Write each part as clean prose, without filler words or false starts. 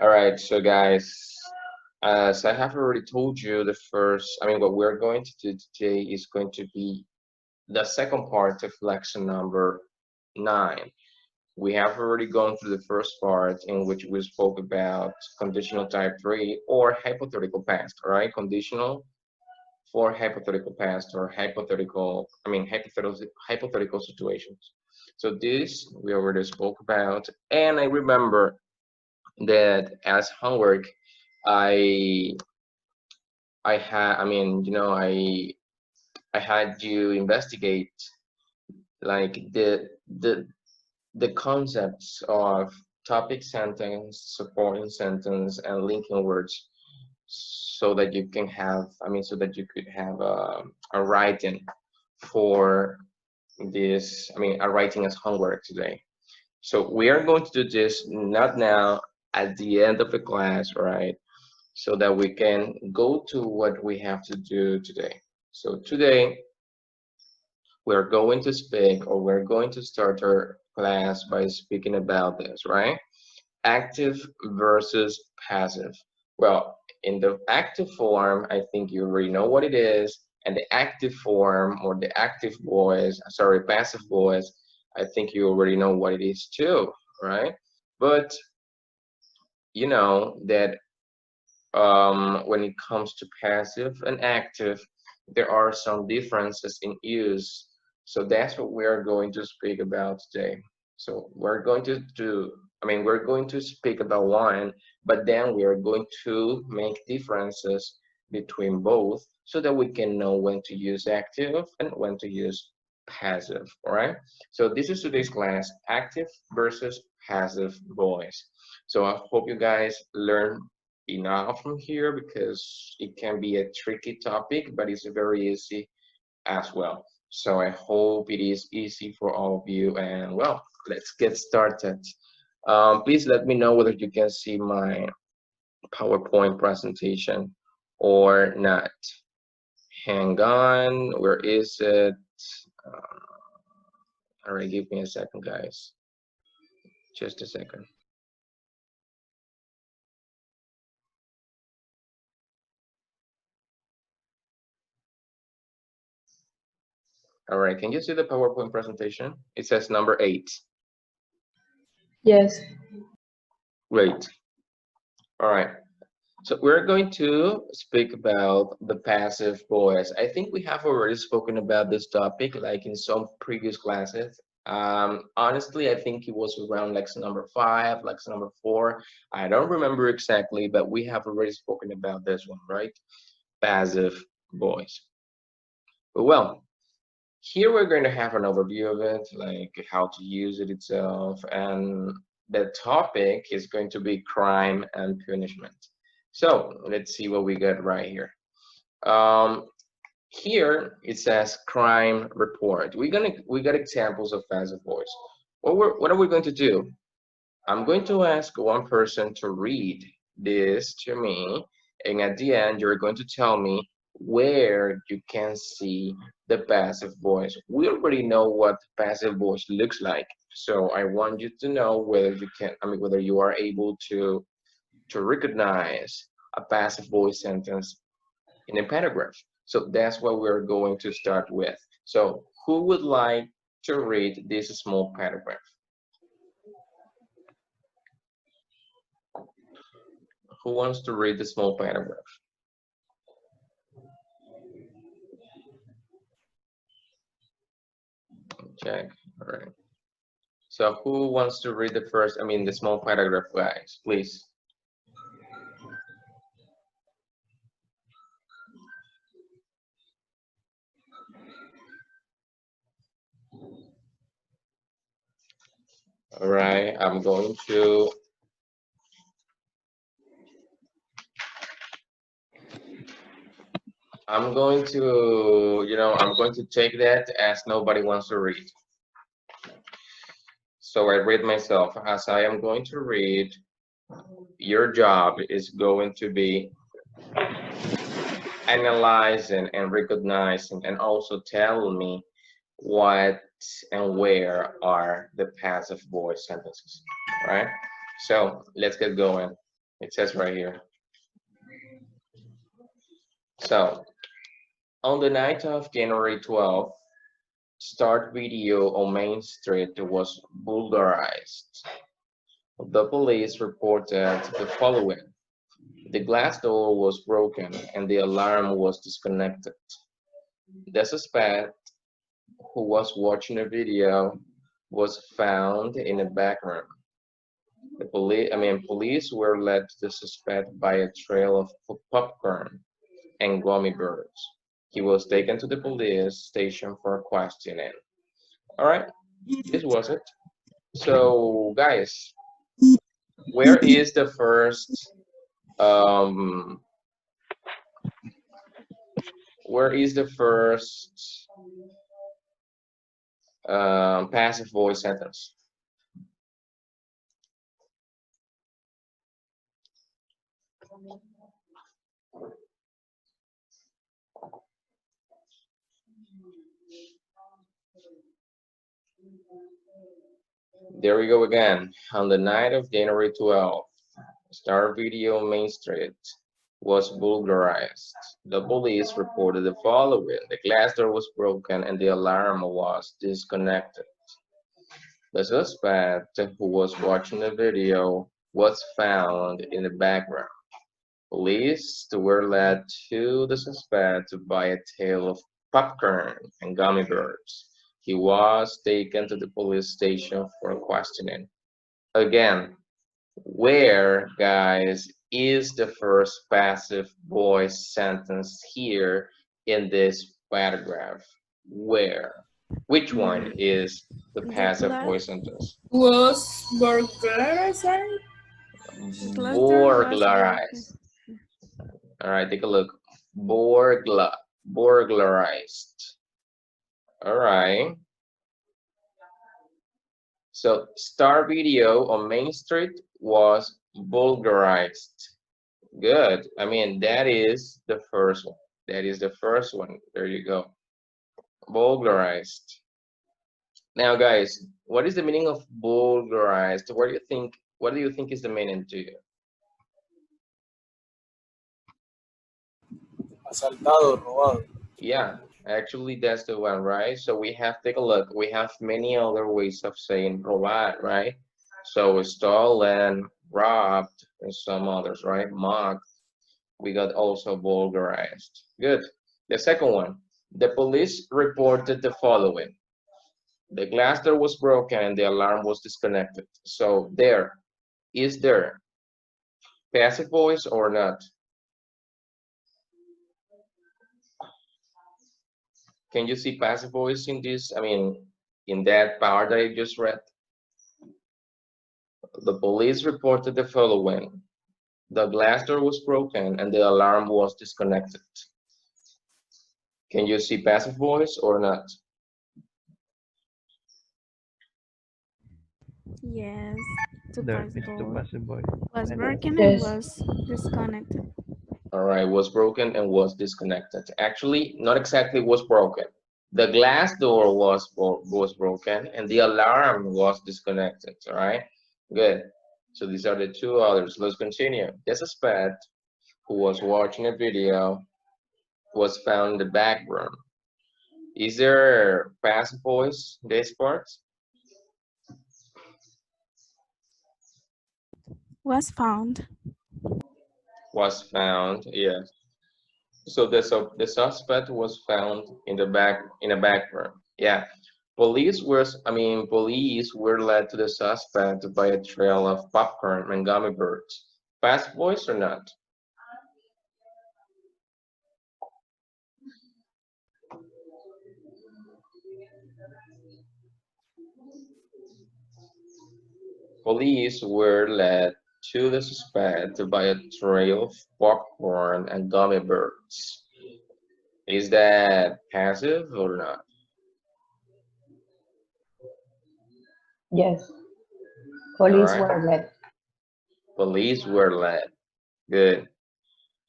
All right, so guys, as I have already told you, what we're going to do today is going to be the second part of lesson number 9. We have already gone through the first part in which we spoke about conditional type 3 or hypothetical past, all right? Conditional for hypothetical past or hypothetical situations. So this we already spoke about, and I remember that as homework, I I had I mean you know I had you investigate like the concepts of topic sentence, supporting sentence, and linking words, so that you can have so that you could have a writing for this a writing as homework today. So we are going to do this not now, at the end of the class, right? So that we can go to what we have to do today. So today we're going to speak, or we're going to start our class by speaking about this, right? Active versus passive. Well, in the active form, I think you already know what it is, and the active form, or the active voice, sorry, passive voice, I think you already know what it is too, right? But you know that when it comes to passive and active, there are some differences in use. So that's what we are going to speak about today. So we're going to we're going to speak about one, but then we are going to make differences between both so that we can know when to use active and when to use passive, all right? So this is today's class, active versus passive voice. So I hope you guys learn enough from here, because it can be a tricky topic, but it's very easy as well. So I hope it is easy for all of you. And well, let's get started. Please let me know whether you can see my PowerPoint presentation or not. Hang on, where is it? All right, give me a second, guys. Just a second. All right, can you see the PowerPoint presentation? It says number 8. Yes. Great. All right. So we're going to speak about the passive voice. I think we have already spoken about this topic like in some previous classes. Honestly, I think it was around lesson number 5, lesson number 4. I don't remember exactly, but we have already spoken about this one, right? Passive voice. But well, here we're going to have an overview of it, like how to use it itself, and the topic is going to be crime and punishment. So let's see what we got right here. Um, Here it says crime report. We got examples of passive voice. What are we going to do? I'm going to ask one person to read this to me, and at the end, you're going to tell me where you can see the passive voice. We already know what passive voice looks like, so I want you to know whether you can, whether you are able to recognize a passive voice sentence in a paragraph. So that's what we're going to start with. So who would like to read this small paragraph? Who wants to read the small paragraph? Check. All right. So who wants to read the first, the small paragraph, guys, please? All right, I'm going to take that as nobody wants to read. So I read myself. As I am going to read, your job is going to be analyzing and recognizing, and also tell me what and where are the passive voice sentences, right? So let's get going. It says right here. So, on the night of January 12th, Start Video on Main Street was burglarized. The police reported the following. The glass door was broken and the alarm was disconnected. The suspect, who was watching a video, was found in a back room. Police were led to the suspect by a trail of popcorn and gummy bears. He was taken to the police station for questioning. All right, this was it. So, guys, where is the first um, passive voice sentence? There we go again. On the night of January 12th, Star Video Main Street was burglarized. The police reported the following. The glass door was broken and the alarm was disconnected. The suspect, who was watching the video, was found in the background. Police were led to the suspect by a tail of popcorn and gummy bears. He was taken to the police station for questioning. Again, where, guys, is the first passive voice sentence here in this paragraph? Where? Which one is the passive voice sentence? Was burglarized? Burglarized. All right, take a look. Burglarized. All right. So Star Video on Main Street was burglarized. Good. I mean, that is the first one. That is the first one. There you go. Burglarized. Now, guys, what is the meaning of burglarized? What do you think? What do you think is the meaning to you? Asaltado, robado. Yeah, actually, that's the one, right? So we have, take a look. We have many other ways of saying robar, right? So stolen, robbed, and some others, right? Mocked. We got also burglarized. Good. The second one, the police reported the following. The glass door was broken and the alarm was disconnected. So is there passive voice or not? Can you see passive voice in this? I mean, in that part that I just read? The police reported the following. The glass door was broken and the alarm was disconnected. Can you see passive voice or not? Yes, It's the passive voice. was broken and was disconnected. All right, was broken and was disconnected. Actually, not exactly was broken. The glass door was broken and the alarm was disconnected. All right, good. So these are the two others. Let's continue. The suspect, who was watching a video, was found in the back room. Is there passive voice in this part? Was found. Was found, yes. So the suspect was found in the back room. Yeah. Police were led to the suspect by a trail of popcorn and gummy bears. Passive voice or not? Police were led to the suspect by a trail of popcorn and gummy bears. Is that passive or not? Yes. Police All right. were led. Police were led. Good.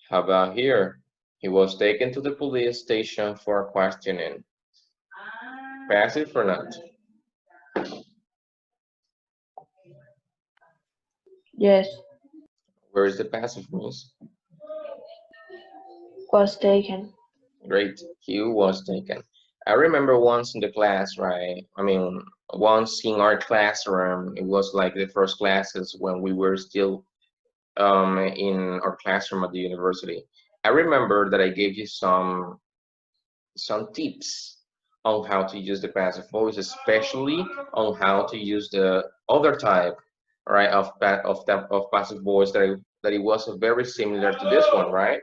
How about here? He was taken to the police station for questioning. Passive or not? Yes. Where is the passive, miss? Was taken. Great. He was taken. I remember once in the class, right? I mean, once in our classroom, it was like the first classes when we were still in our classroom at the university. I remember that I gave you some tips on how to use the passive voice, especially on how to use the other type, right, of passive voice that it was very similar to this one, right?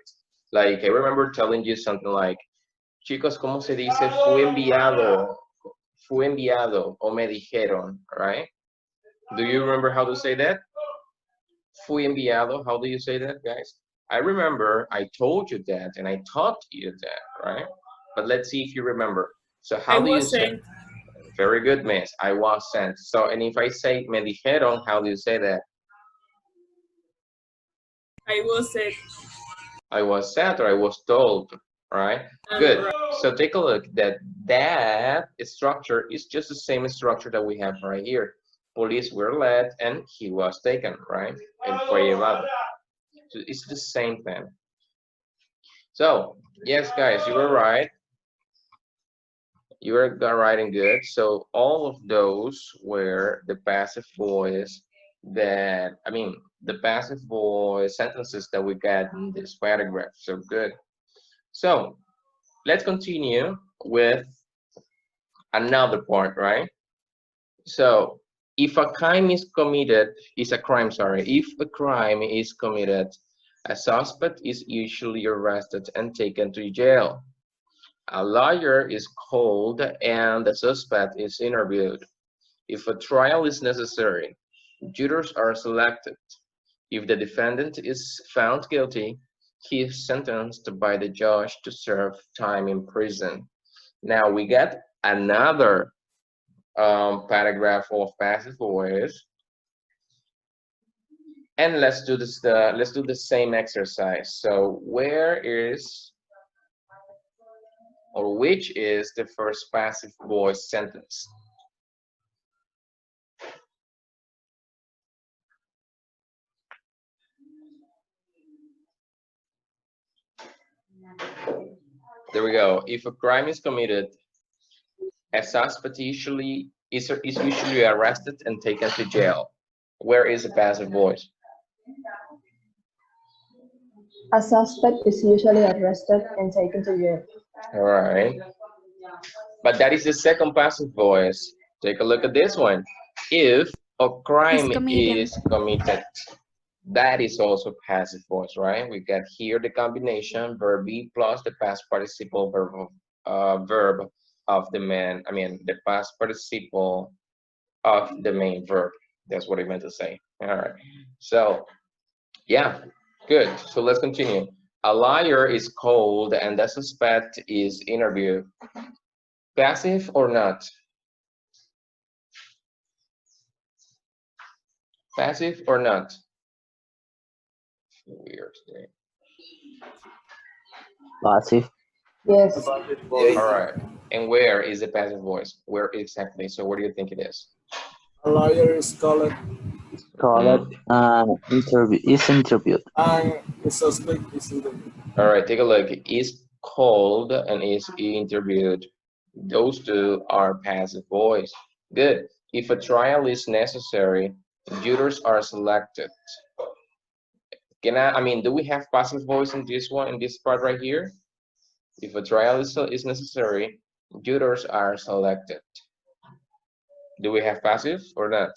Like I remember telling you something like, chicos, ¿cómo se dice fui enviado o me dijeron, right? Do you remember how to say that? Fui enviado, how do you say that, guys? I remember I told you that and I taught you that, right? But let's see if you remember. So how I do you was say? sent. Very good, miss. I was sent. So, and if I say me dijeron, how do you say that? I was sent. I was sent or I was told, right? Good. So take a look. That structure is just the same structure that we have right here. Police were led and he was taken, right? And fue llevado. So it's the same thing. So yes, guys, you were right. You were right and good. So all of those were the passive voice that, I mean, the passive voice sentences that we got in this paragraph. So good. So let's continue with another part, right? So if a crime is committed, if a crime is committed, a suspect is usually arrested and taken to jail. A lawyer is called and the suspect is interviewed. If a trial is necessary, jurors are selected. If the defendant is found guilty, he is sentenced by the judge to serve time in prison. Now we get another paragraph of passive voice, and let's do this. Let's do the same exercise. So where is or which is the first passive voice sentence? There we go. If a crime is committed, a suspect is usually arrested and taken to jail. Where is the passive voice? A suspect is usually arrested and taken to jail. All right. But that is the second passive voice. Take a look at this one. If a crime is committed, that is also passive voice, right? We got here the combination verb be plus the past participle verb of the man. I mean, the past participle of the main verb. That's what I meant to say. All right. So, yeah, good. So let's continue. A liar is called and the suspect is interviewed. Passive or not? Passive or not? Weird today. Passive. Yes. All right. And where is the passive voice? Where exactly? So where do you think it is? A lawyer is called Called and is interviewed. and the suspect is interviewed. All right, take a look. Is called and is interviewed. Those two are passive voice. Good. If a trial is necessary, jurors are selected. I mean, do we have passive voice in this one, in this part right here? If a trial is necessary, jurors are selected. Do we have passive or not?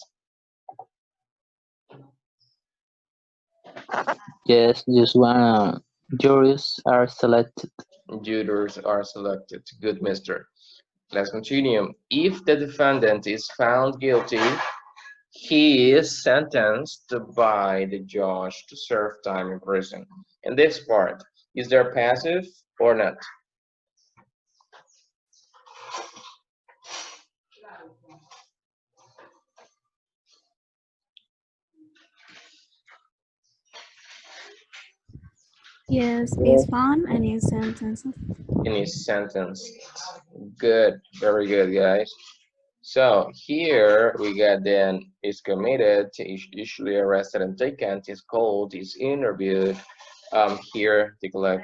Yes, just one. Juries are selected. Jurors are selected. Good, mister. Let's continue. If the defendant is found guilty, he is sentenced by the judge to serve time in prison. In this part, is there passive or not? Yes, is found and is sentenced. And is sentenced. Good, very good, guys. So here we got then is committed, is usually arrested and taken, is called, is interviewed. Here, take a look,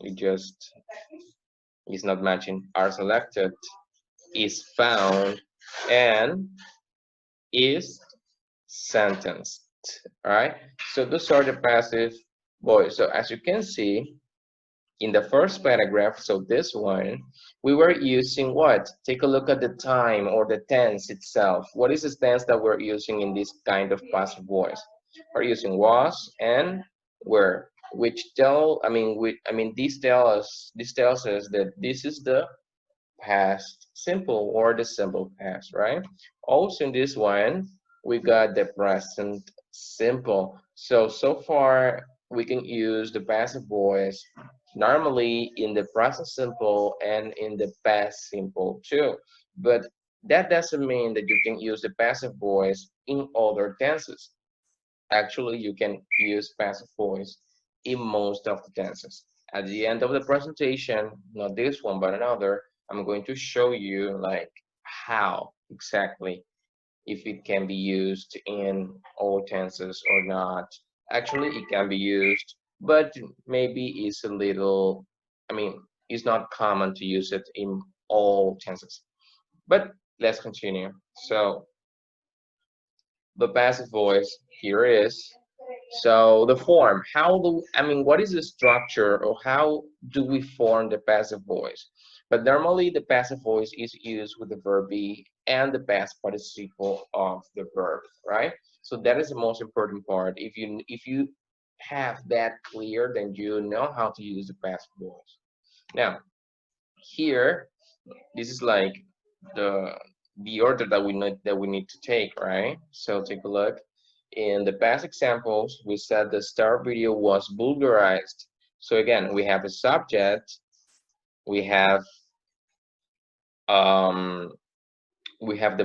it just is not matching, are selected, is found, and is sentenced. All right, so those are the passive voice. So as you can see in the first paragraph, so this one, we were using what? Take a look at the time or the tense itself. What is the tense that we're using in this kind of passive voice? We're using was and were, which this tells us that this is the past simple or the simple past, right? Also in this one, we got the present simple. So far we can use the passive voice normally in the present simple and in the past simple too. But that doesn't mean that you can use the passive voice in other tenses. Actually, you can use passive voice in most of the tenses. At the end of the presentation, not this one, but another, I'm going to show you like how exactly if it can be used in all tenses or not. Actually, it can be used, but maybe it's a little, it's not common to use it in all tenses. But let's continue. So the passive voice here is. So the form, what is the structure or how do we form the passive voice? But normally the passive voice is used with the verb be and the past participle of the verb, right? So that is the most important part. If you have that clear, then you know how to use the passive voice. Now, here, this is like the order that we need to take, right? So take a look. In the past examples, we said the star video was vulgarized. So again, we have a subject, we have the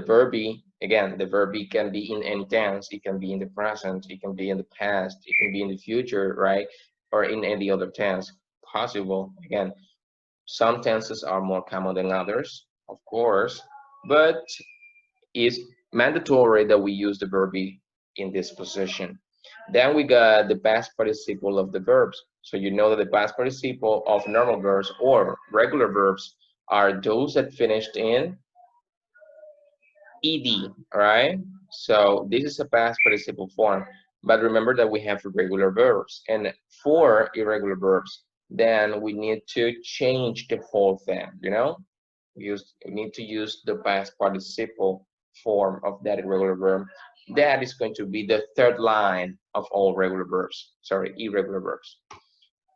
verb be. Again, the verb be can be in any tense. It can be in the present, it can be in the past, it can be in the future, right? Or in any other tense possible. Again, some tenses are more common than others, of course, but it's mandatory that we use the verb be in this position. Then we got the past participle of the verbs. So you know that the past participle of normal verbs or regular verbs are those that finished in ed, right? So this is a past participle form. But remember that we have irregular verbs, and for irregular verbs, then we need to change the whole thing, you know? We need to use the past participle form of that irregular verb. That is going to be the third line of all irregular verbs.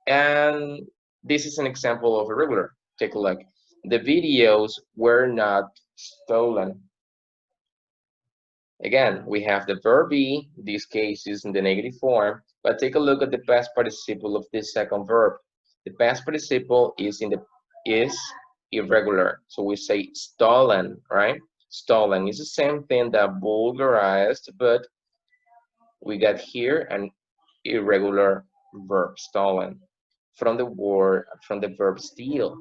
And this is an example of irregular. Take a look. The videos were not stolen. Again, we have the verb be, this case is in the negative form, but take a look at the past participle of this second verb. The past participle is irregular. So we say stolen, right? Stolen is the same thing that vulgarized, but we got here an irregular verb, stolen, from the verb steal.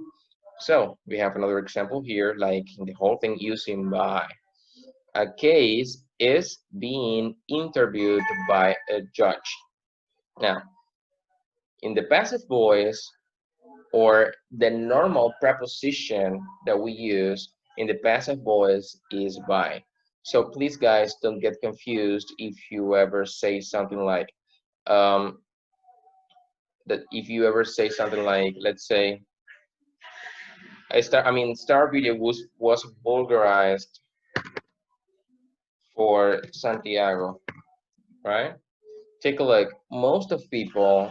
So we have another example here, like in the whole thing using by. A case is being interviewed by a judge. Now, in the passive voice, or the normal preposition that we use in the passive voice is by. So please guys, don't get confused if you ever say something like let's say star video was vulgarized for Santiago, right? Take a look. Most of people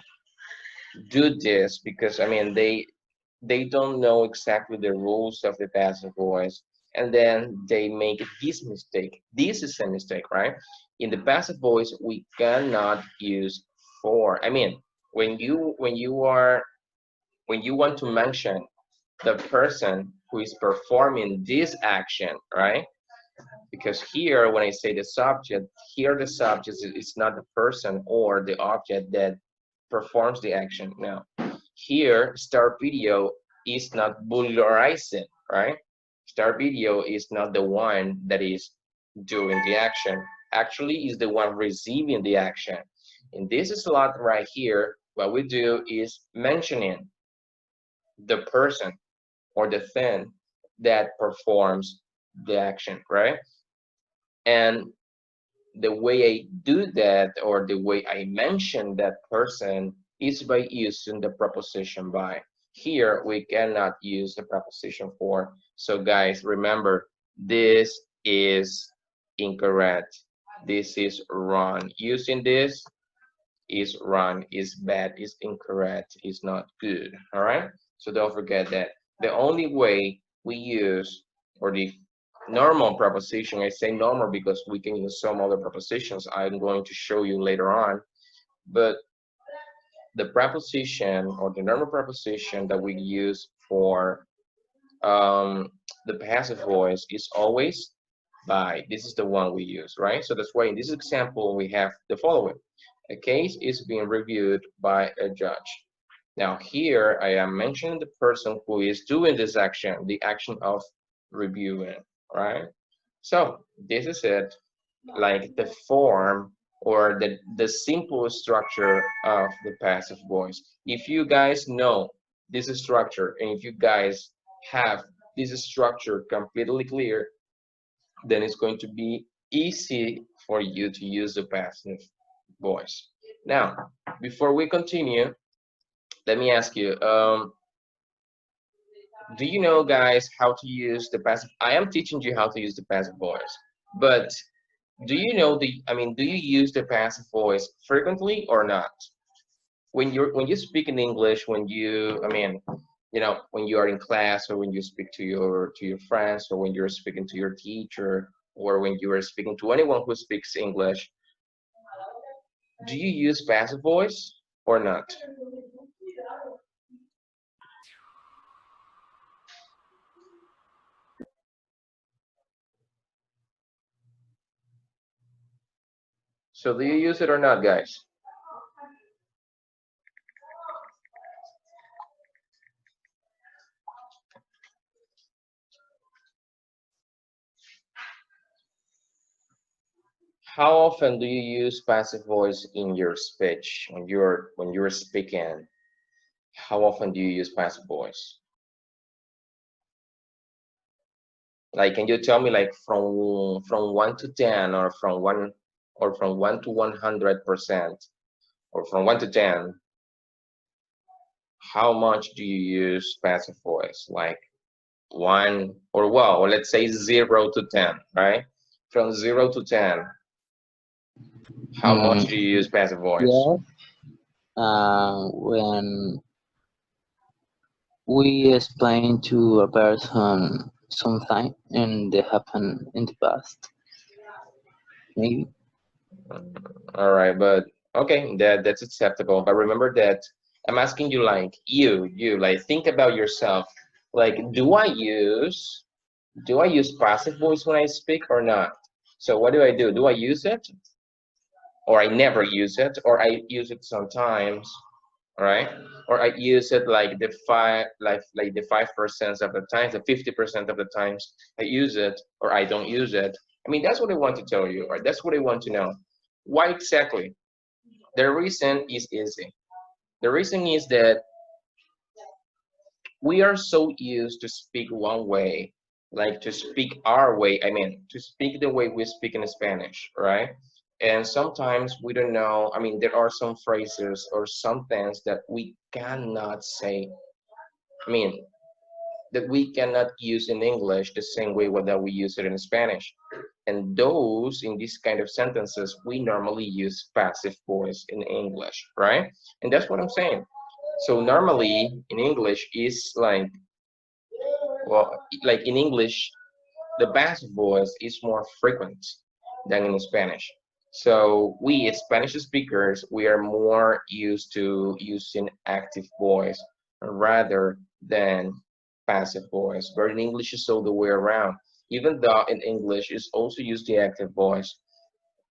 do this because they don't know exactly the rules of the passive voice, and then they make this mistake. This is a mistake, right? In the passive voice, we cannot use for. When you want to mention the person who is performing this action, right? Because here, when I say the subject, here the subject is not the person or the object that performs the action. Now, here, star video is not vulgarizing, right? Start video is not the one that is doing the action. Actually, is the one receiving the action. In this slot right here, what we do is mentioning the person or the thing that performs the action, right? And the way I do that, or the way I mention that person, is by using the preposition by. Here we cannot use the preposition for. So guys, remember, this is incorrect. This is wrong. Using this is wrong, is bad, is incorrect, is not good. All right, so don't forget that. The only way we use, or the normal preposition, I say normal because we can use some other prepositions I'm going to show you later on, but the preposition, or the normal preposition that we use for the passive voice, is always by. This is the one we use, right? So that's why in this example we have the following. A case is being reviewed by a judge. Now here I am mentioning the person who is doing this action, the action of reviewing, right? So this is it, like the form, or the simple structure of the passive voice. If you guys know this structure, and if you guys have this structure completely clear, then it's going to be easy for you to use the passive voice. Now, before we continue, let me ask you, do you know, guys, how to use the passive? I am teaching you how to use the passive voice, but do you know do you use the passive voice frequently or not? When you speak in English, when you, when you are in class, or when you speak to your friends, or when you're speaking to your teacher, or when you are speaking to anyone who speaks English, do you use passive voice or not? So do you use it or not, guys? How often do you use passive voice in your speech, when you're speaking? How often do you use passive voice? Like, can you tell me, like, from 1 to 10, or from 1 to 100%, or from 1 to 10, how much do you use passive voice? Like 1, or well, let's say 0 to 10, right? From 0 to 10, how much do you use passive voice? Yeah. When we explain to a person something and they happen in the past, maybe. All right, but okay, that's acceptable. But remember that I'm asking you, like, you like, think about yourself. Like, do I use passive voice when I speak or not? So what do? Do I use it, or I never use it, or I use it sometimes, right? Or I use it like the 5% of the times, the 50% of the times I use it, or I don't use it. That's what I want to tell you, or that's what I want to know. Why exactly? The reason is easy. The reason is that we are so used to speak one way, like to speak our way, to speak the way we speak in Spanish, right? And sometimes we don't know, there are some phrases or some things that we cannot say, that we cannot use in English the same way that we use it in Spanish. And those, in these kind of sentences, we normally use passive voice in English, right? And that's what I'm saying. So normally in English is like, well, like in English, the passive voice is more frequent than in Spanish. So we, as Spanish speakers, we are more used to using active voice rather than passive voice. But in English, it's all the way around. Even though in English is also used the active voice,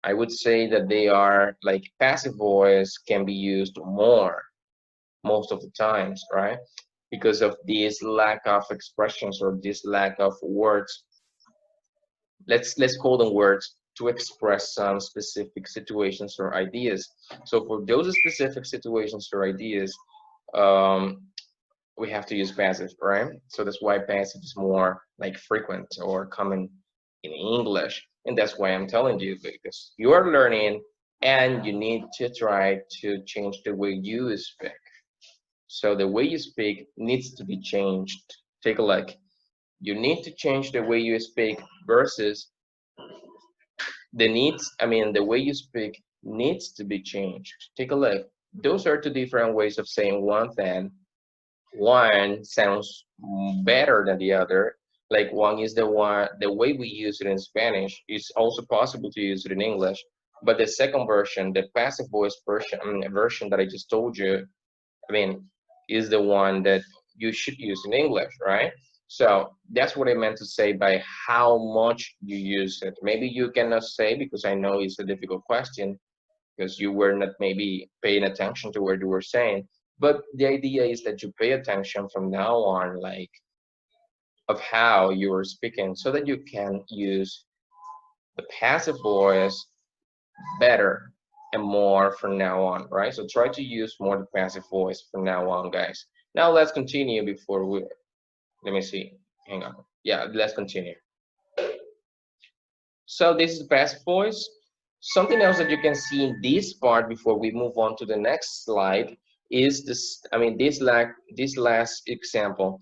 I would say that they are like, passive voice can be used more most of the times, right? because of this lack of expressions or this lack of words. Let's call them words to express some specific situations or ideas. So for those specific situations or ideas, we have to use passive, right? So that's why passive is more like frequent or common in English. And that's why I'm telling you, because you are learning and you need to try to change the way you speak. So the way you speak needs to be changed. Take a look. You need to change the way you speak versus the way you speak needs to be changed. Take a look. Those are two different ways of saying one thing. One sounds better than the other. Like one is the way we use it in Spanish. It's also possible to use it in English. But the second version, the passive voice version that I just told you, is the one that you should use in English, right? So that's what I meant to say by how much you use it. Maybe you cannot say, because I know it's a difficult question, because you were not maybe paying attention to what you were saying. But the idea is that you pay attention from now on, like, of how you are speaking, so that you can use the passive voice better and more from now on, right? So try to use more the passive voice from now on, guys. Now let's continue before we, let me see, hang on. Yeah, let's continue. So this is passive voice. Something else that you can see in this part before we move on to the next slide is this, this last example.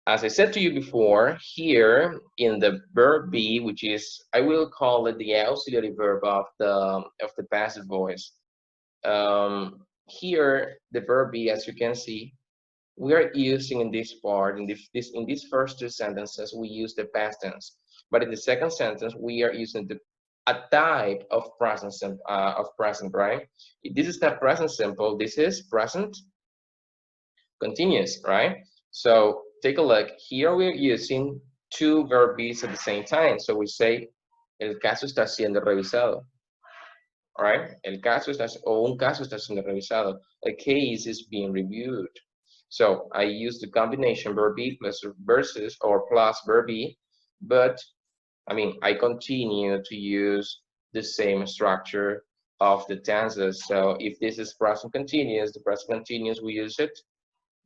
As I said to you before, here in the verb be, which is, I will call it the auxiliary verb of the passive voice. Here, the verb be, as you can see, we are using in this part, in these first two sentences, we use the past tense. But in the second sentence, we are using a type of present, right? This is not present simple. This is present continuous, right? So take a look. Here we're using two verb be's at the same time. So we say, el caso está siendo revisado. All right? Un caso está siendo revisado. A case is being reviewed. So I use the combination verb be plus versus or plus verb be, but I continue to use the same structure of the tenses. So if this is present continuous, the present continuous, we use it,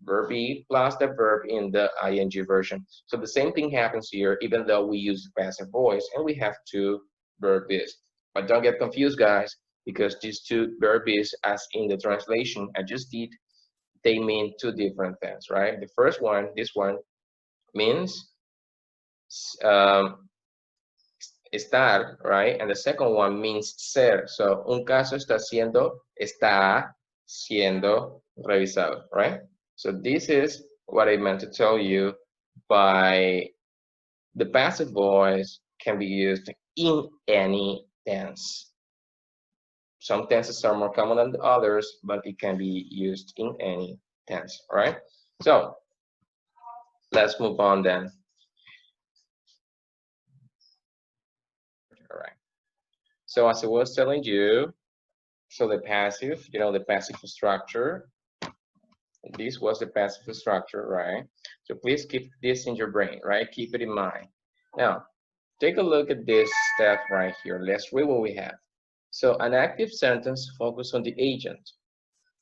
verb be plus the verb in the ing version. So the same thing happens here, even though we use the passive voice and we have two verb is. But don't get confused, guys, because these two verb is, as in the translation I just did, they mean two different things, right? The first one, this one, means estar, right? And the second one means ser. So un caso está siendo revisado, right? So this is what I meant to tell you by the passive voice can be used in any tense. Some tenses are more common than others, but it can be used in any tense, all right? So let's move on then. All right. So as I was telling you, so the passive, the passive structure, this was the passive structure, right? So please keep this in your brain, right? Keep it in mind. Now, take a look at this step right here. Let's read what we have. So an active sentence focuses on the agent,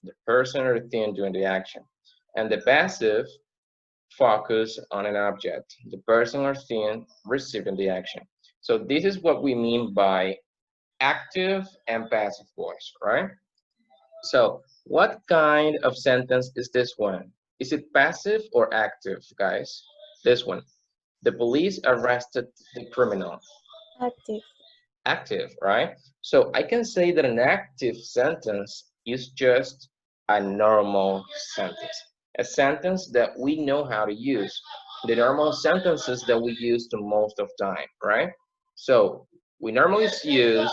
the person or the thing doing the action. And the passive focus on an object, the person or thing receiving the action. So this is what we mean by active and passive voice, right? So what kind of sentence is this one? Is it passive or active, guys? This one. The police arrested the criminal. Active. Active, right? So I can say that an active sentence is just a normal sentence, a sentence that we know how to use, the normal sentences that we use the most of time, right? So we normally use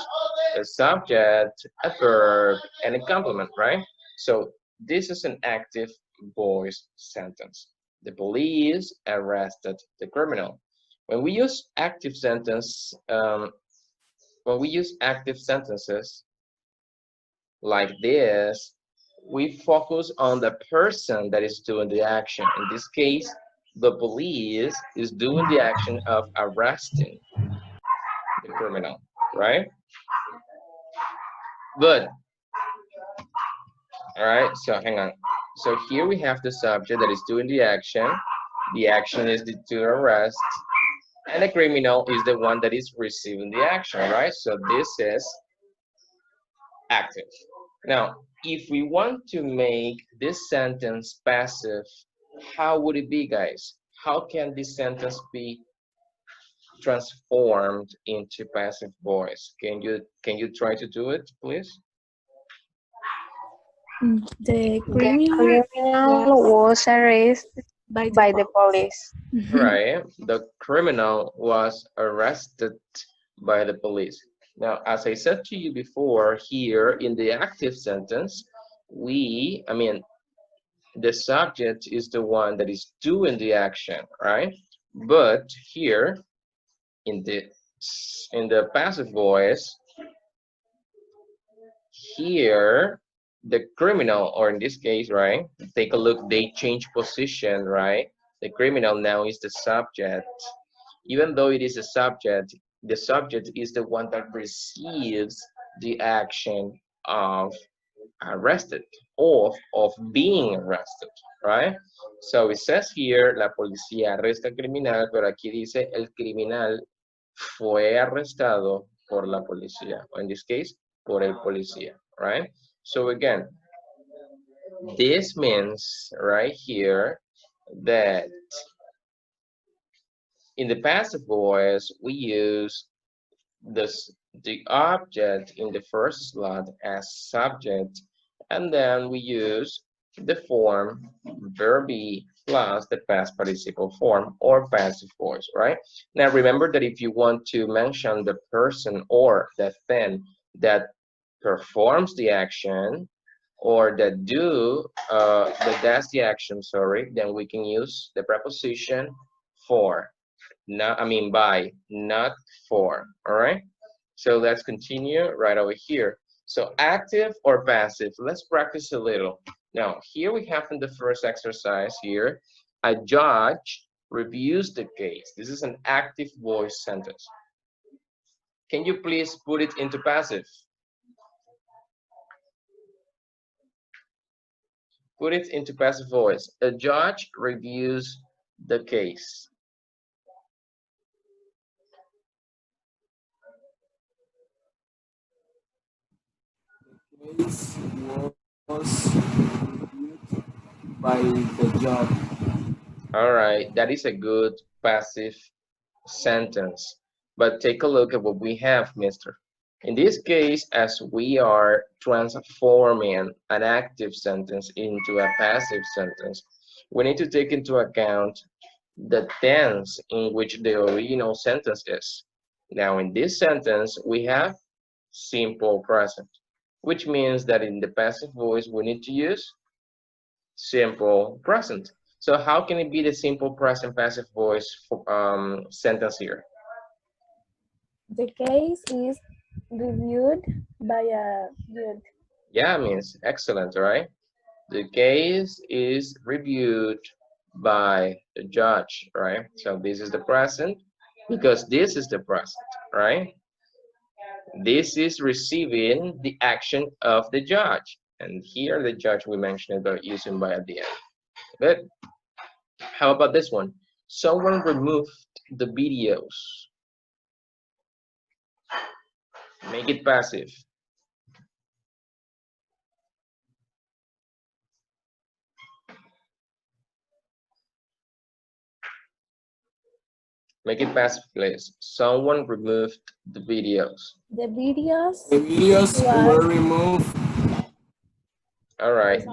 a subject, a verb, and a complement, right? So this is an active voice sentence. The police arrested the criminal. When we use active sentence, when we use active sentences like this, we focus on the person that is doing the action. In this case, the police is doing the action of arresting the criminal, right? Good. All right, so hang on. So here we have the subject that is doing the action. The action is to arrest, and the criminal is the one that is receiving the action, right? So this is active. Now, if we want to make this sentence passive, how would it be, guys? How can this sentence be transformed into passive voice? Can you try to do it, please? The The criminal criminal was arrested by by the police. Right. The criminal was arrested by the police. Now, as I said to you before, here in the active sentence, the subject is the one that is doing the action, right? But here in the passive voice, here the criminal, or in this case, right? Take a look, they change position, right? The criminal now is the subject. Even though it is a subject, the subject is the one that receives the action of arrested, or of being arrested, right? So it says here, la policía arresta al criminal, pero aquí dice el criminal fue arrestado por la policía, or in this case, por el policía, right? So again, this means right here that in the passive voice, we use the object in the first slot as subject, and then we use the form verb be plus the past participle form, or passive voice, right? Now remember that if you want to mention the person or the thing that performs the action, or that does the action, sorry, then we can use the preposition for. By, not for. All right, so let's continue right over here. So active or passive, let's practice a little. Now here we have in the first exercise here, a judge reviews the case. This is an active voice sentence. Can you please put it into passive? Put it into passive voice. A judge reviews the case. Case was reviewed by the judge. All right, that is a good passive sentence. But take a look at what we have, mister. In this case, as we are transforming an active sentence into a passive sentence, we need to take into account the tense in which the original sentence is. Now, in this sentence, we have simple present, which means that in the passive voice, we need to use simple present. So how can it be the simple present passive voice sentence here? The case is reviewed by a judge. Yeah, means excellent, right? The case is reviewed by the judge, right? So this is the present, because this is the present, right? This is receiving the action of the judge. And here the judge, we mentioned about using by at the end. Good. How about this one? Someone removed the videos. Make it passive. Make it passive, please. Someone removed the videos. The videos The videos were removed. All right.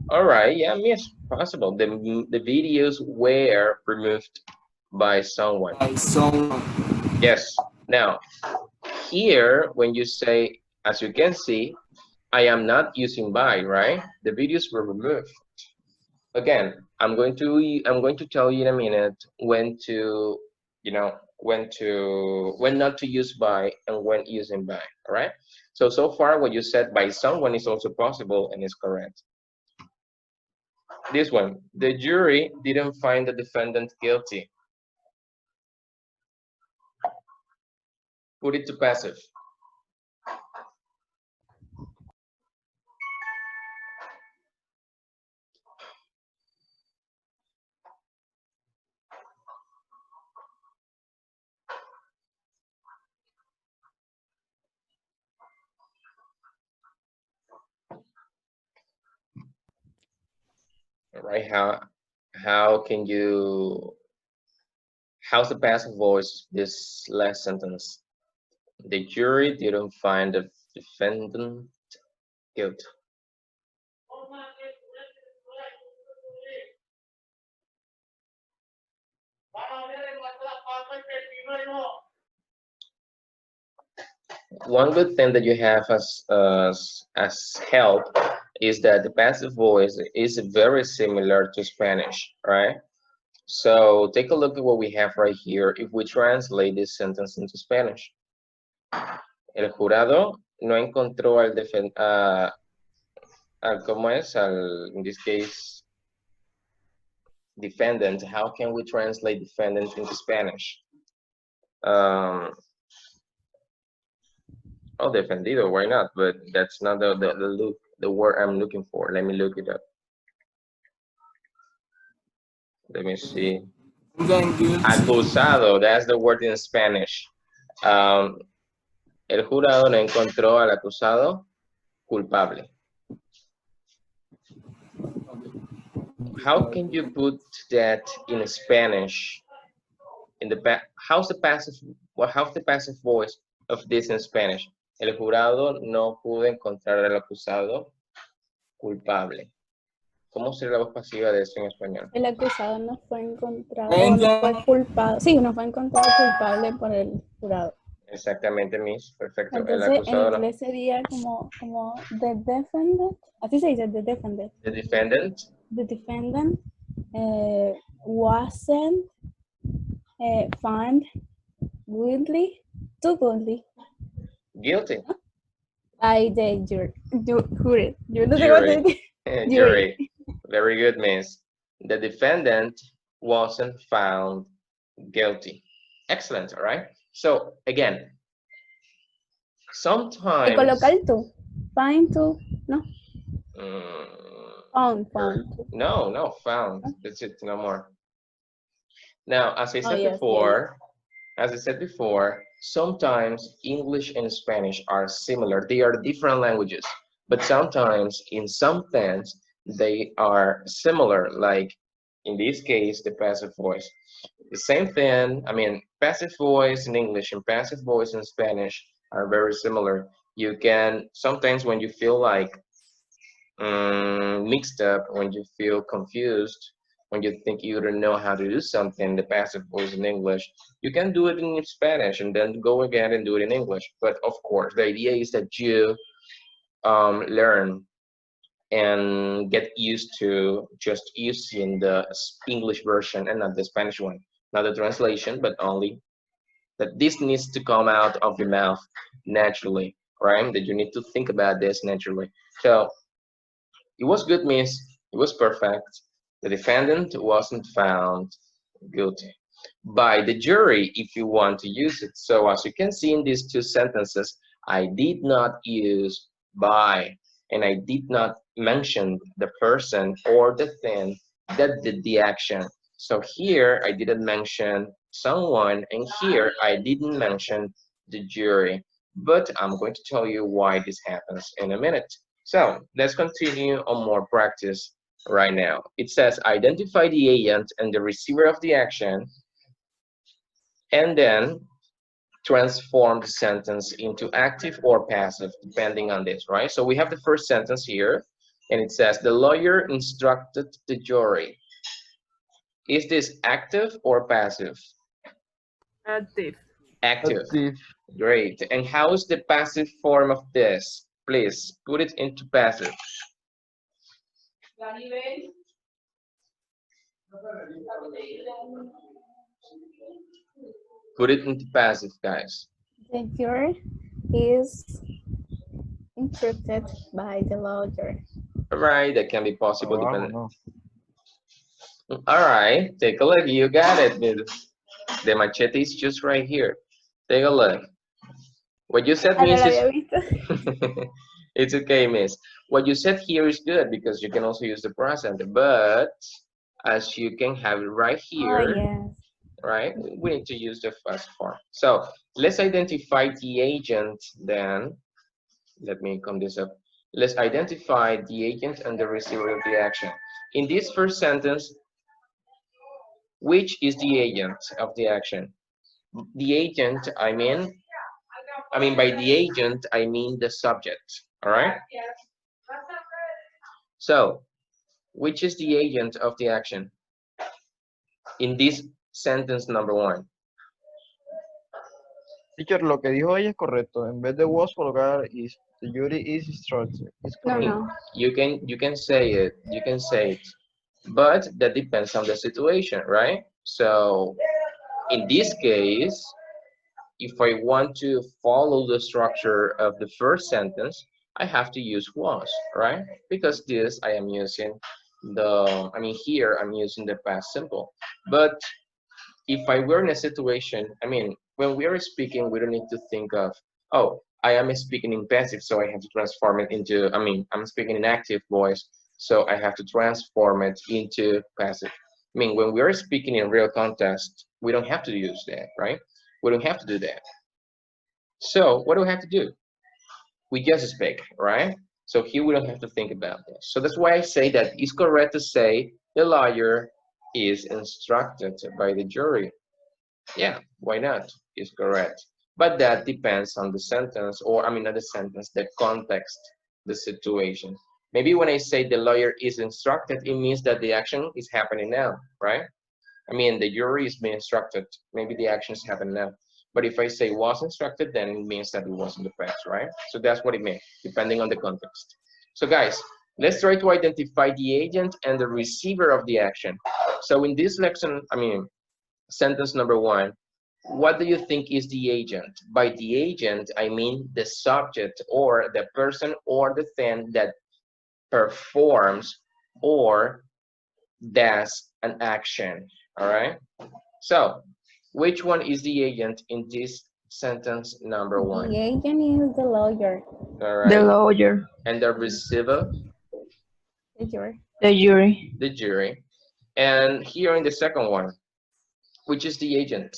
All right. Yeah, yes, possible. The videos were removed by someone. By someone. Yes. Now, here, when you say, as you can see, I am not using by, right? The videos were removed. Again, I'm going to tell you in a minute when to, when not to use by and when using by. All right. So far what you said by someone is also possible and is correct. This one, the jury didn't find the defendant guilty. Put it to passive. All right, how can you, how's the passive voice this last sentence? The jury didn't find the defendant guilty. One good thing that you have as help is that the passive voice is very similar to Spanish, right? So take a look at what we have right here if we translate this sentence into Spanish. El jurado no encontró al ¿cómo es? In this case, defendant. How can we translate defendant into Spanish? Oh, defendido, why not? But that's not the word I'm looking for. Let me look it up. Let me see. Acusado, that's the word in Spanish. El jurado no encontró al acusado culpable. How can you put that in Spanish? In the how's the passive voice of this in Spanish? El jurado no pudo encontrar al acusado culpable. ¿Cómo sería la voz pasiva de eso en español? El acusado no fue encontrado, no fue culpado. Sí, no fue encontrado culpable por el jurado. Exactamente, Miss. Perfecto. Entonces, el en acusado inglés sería como the defendant. Así se dice, the defendant. The defendant. The defendant wasn't found guilty by the jury. Yo no sé cómo se dice. Jury. Very good, Miss. The defendant wasn't found guilty. Excellent, all right? So, again, sometimes... Y coloca el tú. Find tú, ¿no? Found. No, found. That's it, no more. Now, as I said before, sometimes English and Spanish are similar. They are different languages, but sometimes in some things they are similar, like in this case, the passive voice. The same thing, I mean, passive voice in English and passive voice in Spanish are very similar. You can, sometimes when you feel like mixed up, when you feel confused, when you think you don't know how to do something, the passive voice in English, you can do it in Spanish and then go again and do it in English. But of course, the idea is that you learn and get used to just using the English version and not the Spanish one. Not the translation, but only that this needs to come out of your mouth naturally, right? That you need to think about this naturally. So it was good, Miss. It was perfect. The defendant wasn't found guilty by the jury if you want to use it. So as you can see in these two sentences, I did not use by, and I did not mention the person or the thing that did the action. So here I didn't mention someone, and here I didn't mention the jury. But I'm going to tell you why this happens in a minute. So let's continue on more practice right now. It says identify the agent and the receiver of the action, and then transform the sentence into active or passive, depending on this, right? So we have the first sentence here, and it says the lawyer instructed the jury. Is this active or passive? Active. Active. Great. And how is the passive form of this? Please put it into passive. Put it into passive, guys. The jury is Instructed by the lawyer. All right, that can be possible Abajo, depending. no. All right, take a look. You got it. The machete is just right here. Take a look. What you said, Ah, no Miss, lo is había visto. it's okay, Miss. What you said here is good because you can also use the present, but as you can have it right Oh, here, yes. right? We need to use the first form. So let's identify the agent then. Let me come this up. Let's identify the agent and the receiver of the action. In this first sentence, which is the agent of the action? The agent, I mean by the agent, I mean the subject, all right? So, which is the agent of the action? In this sentence number 1. Teacher, lo que dijo ella es correcto. En vez de was colocar is. The jury is instructed. It's No, correct. no. You can say it, but that depends on the situation, right? So, in this case, if I want to follow the structure of the first sentence, I have to use was, right? Because this I am using here I'm using the past simple. But if I were in a situation, when we are speaking, we don't need to think of, oh, I am speaking in passive, so I have to transform it into, I'm speaking in active voice, so I have to transform it into passive. When we are speaking in real context, we don't have to use that, right? We don't have to do that. So what do we have to do? We just speak, right? So here we don't have to think about this. So that's why I say that it's correct to say the lawyer is instructed by the jury. Yeah, why not? It's correct. But that depends on the sentence, or not the sentence, the context, the situation. Maybe when I say the lawyer is instructed, it means that the action is happening now, right? The jury is being instructed. Maybe the action is happening now. But if I say was instructed, then it means that it was in the past, right? So that's what it means, depending on the context. So guys, let's try to identify the agent and the receiver of the action. So in this lesson, sentence number 1, what do you think is the agent? By the agent, I mean the subject or the person or the thing that performs or does an action, all right? So, which one is the agent in this sentence number 1? The agent is the lawyer. All right. The lawyer. And the receiver? The jury. The jury. The jury. And here in the second one, which is the agent?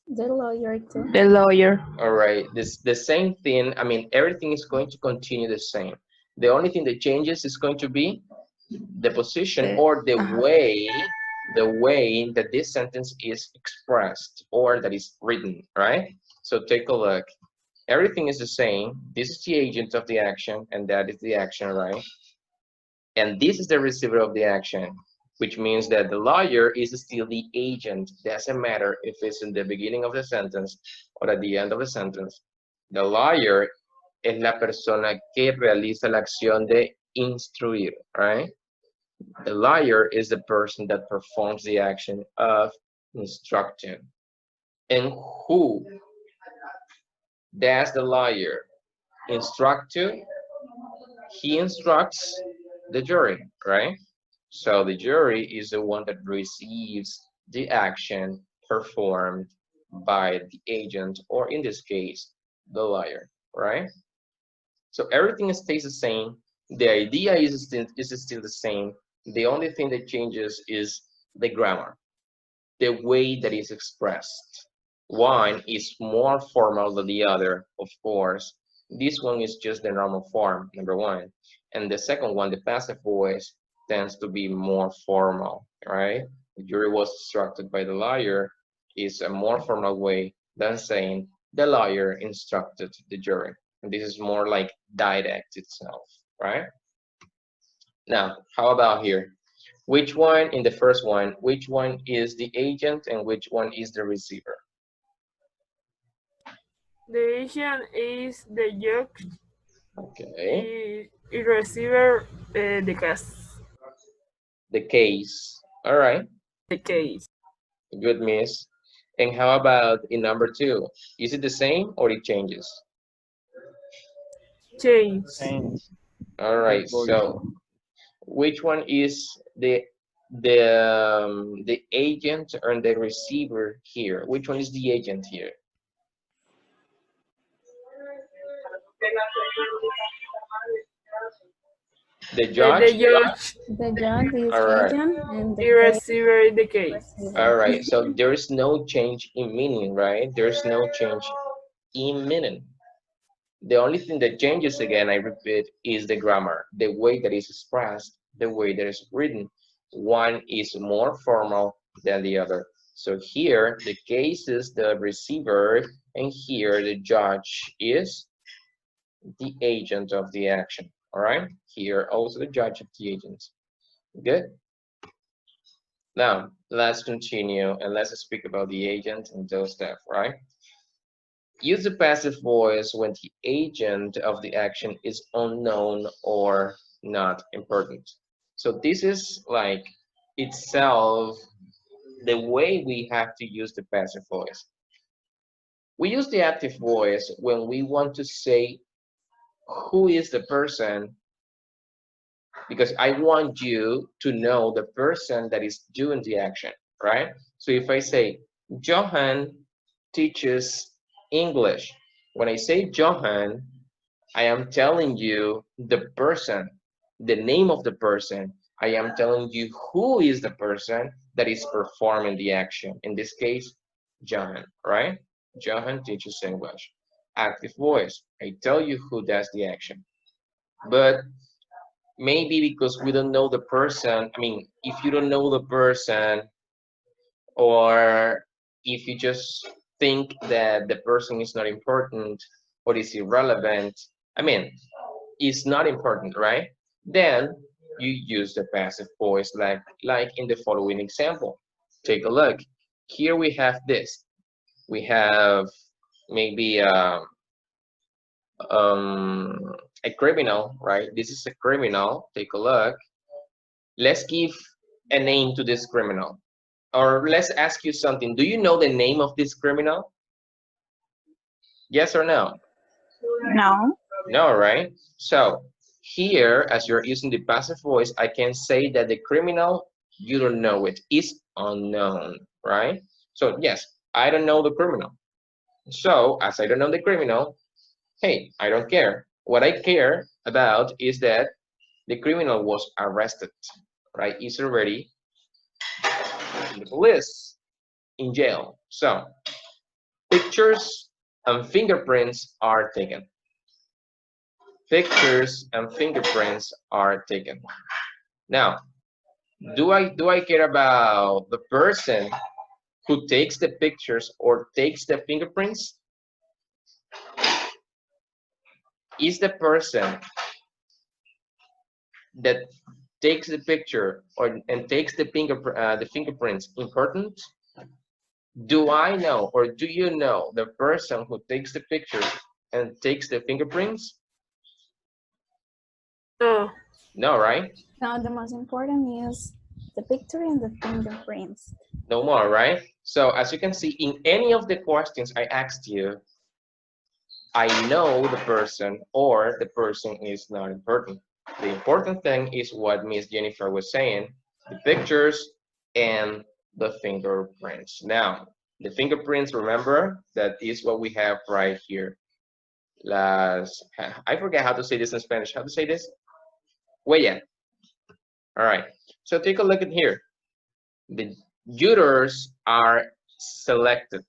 The lawyer too. The lawyer. All right. The same thing. Everything is going to continue the same. The only thing that changes is going to be the position or the way that this sentence is expressed or that is written, right? So take a look. Everything is the same. This is the agent of the action, and that is the action, right? And this is the receiver of the action, which means that the lawyer is still the agent. Doesn't matter if it's in the beginning of the sentence or at the end of the sentence. The lawyer es la persona que realiza la acción de instruir, right? The lawyer is the person that performs the action of instruction. And who does the lawyer instruct to? He instructs the jury, right? So the jury is the one that receives the action performed by the agent, or in this case, the lawyer, right? So everything stays the same. The idea is still the same. The only thing that changes is the grammar, the way that is expressed. One is more formal than the other, of course. This one is just the normal form, number 1. And the second one, the passive voice, tends to be more formal, right? The jury was instructed by the lawyer is a more formal way than saying the lawyer instructed the jury. And this is more like direct itself, right? Now, how about here? Which one, in the first one, which one is the agent and which one is the receiver? The agent is the judge. Okay. The receiver, the case. The case. All right. The case. Good, miss. And how about in number 2? Is it the same or it changes? Change. Change. All right, so which one is the agent or the receiver here? Which one is the agent here? The judge? The judge, The judge is All right. agent and the the receiver in the case. All right, so there's no change in meaning, right? There's no change in meaning. The only thing that changes, again, I repeat, is the grammar, the way that is expressed, the way that is written. One is more formal than the other. So here, the case is the receiver, and here the judge is the agent of the action. All right, here also the judge of the agent. Good. Now let's continue and let's speak about the agent and those stuff, right? Use the passive voice when the agent of the action is unknown or not important. So this is like itself the way we have to use the passive voice. We use the active voice when we want to say who is the person, because I want you to know the person that is doing the action, right? So if I say Johan teaches English, when I say Johan, I am telling you the person, the name of the person. I am telling you who is the person that is performing the action. In this case, Johan, right? Johan teaches English. Active voice, I tell you who does the action. But maybe because we don't know the person, I mean, if you don't know the person, or if you just think that the person is not important or is irrelevant, I mean, it's not important, right? Then you use the passive voice like in the following example. Take a look. Here we have this. We have maybe a criminal, right? This is a criminal. Take a look. Let's give a name to this criminal. Or let's ask you something. Do you know the name of this criminal? Yes or no? No. No, right? So here, as you're using the passive voice, I can say that the criminal, you don't know it, is unknown, right? So yes, I don't know the criminal. So as I don't know the criminal, hey, I don't care. What I care about is that the criminal was arrested, right? He's already in the police, in jail. So pictures and fingerprints are taken. Pictures and fingerprints are taken. Now, do I care about the person who takes the pictures or takes the fingerprints? Is the person that takes the picture and takes the fingerprints important? Do I know, or do you know the person who takes the pictures and takes the fingerprints? No. No, right? Now the most important is the picture and the fingerprints. No more, right? So as you can see, in any of the questions I asked you, I know the person or the person is not important. The important thing is what Miss Jennifer was saying, the pictures and the fingerprints. Now, the fingerprints, remember, that is what we have right here. I forget how to say this in Spanish. How to say this? Huella. All right, so take a look at here. The jurors are selected.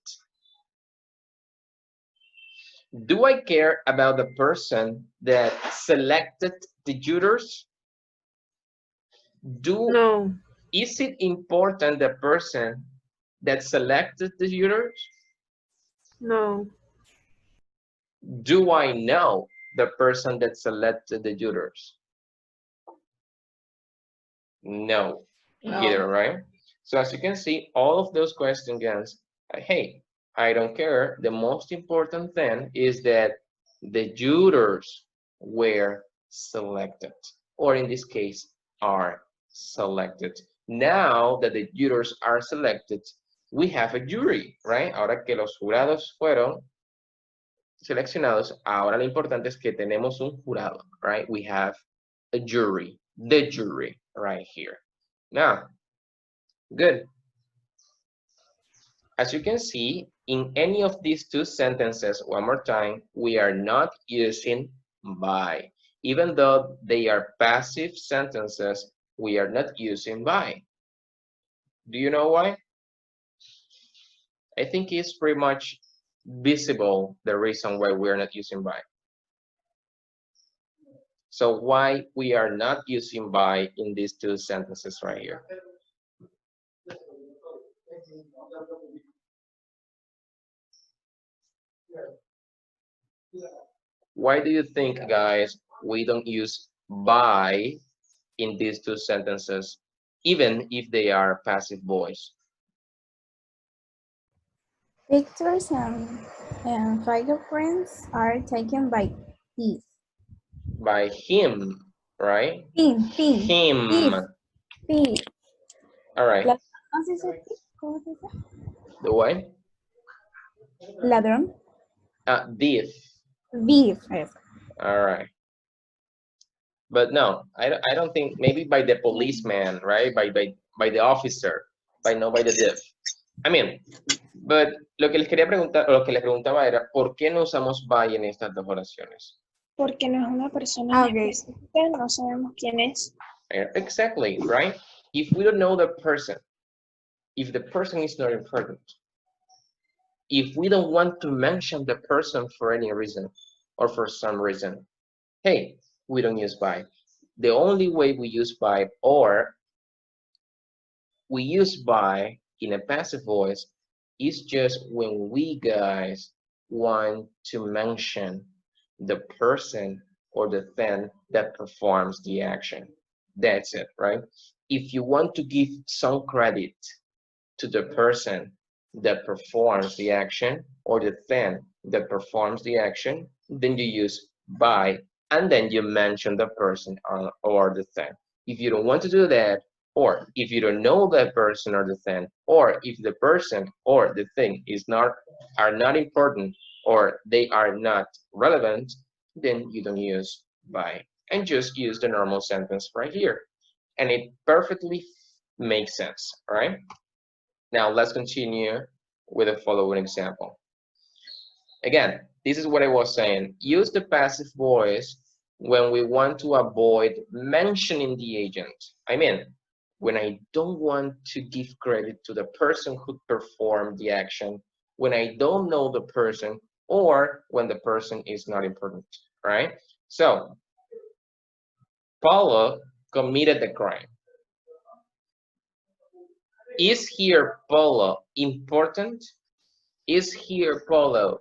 Do I care about the person that selected the jurors? No. Is it important the person that selected the jurors? No. Do I know the person that selected the jurors? No, either, right? So as you can see, all of those questions, hey, I don't care. The most important thing is that the jurors were selected, or in this case, are selected. Now that the jurors are selected, we have a jury, right? Ahora que los jurados fueron seleccionados, ahora lo importante es que tenemos un jurado, right? We have a jury, the jury, right here. Now, good. As you can see, in any of these two sentences, one more time, we are not using by. Even though they are passive sentences, we are not using by. Do you know why? I think it's pretty much visible the reason why we are not using by. So why we are not using by in these two sentences right here? Why do you think, guys, we don't use by in these two sentences, even if they are passive voice? Pictures and fingerprints are taken by he. By him, right? Him. Him. He. All right. ¿Cómo se dice? ¿Cómo se dice? The what? Ladrón. Thief. Thief. All right. But no, I don't think, maybe by the policeman, right? By the officer, not by the thief. I mean, but lo que les quería preguntar, lo que les preguntaba era, ¿por qué no usamos by en estas dos oraciones? Porque no es una persona específica, no sabemos quién es. Exactly, right? If we don't know the person, if the person is not important, if we don't want to mention the person for any reason or for some reason, hey, we don't use by. The only way we use by, or we use by in a passive voice, is just when we guys want to mention the person or the thing that performs the action. That's it, right? If you want to give some credit to the person that performs the action or the thing that performs the action, then you use by, and then you mention the person or the thing. If you don't want to do that, or if you don't know that person or the thing, or if the person or the thing are not important, or they are not relevant, then you don't use by, and just use the normal sentence right here. And it perfectly makes sense, all right? Now let's continue with the following example. Again, this is what I was saying. Use the passive voice when we want to avoid mentioning the agent. I mean, when I don't want to give credit to the person who performed the action, when I don't know the person, or when the person is not important, right? So, Paulo committed the crime. Is here Paulo important? Is here Paulo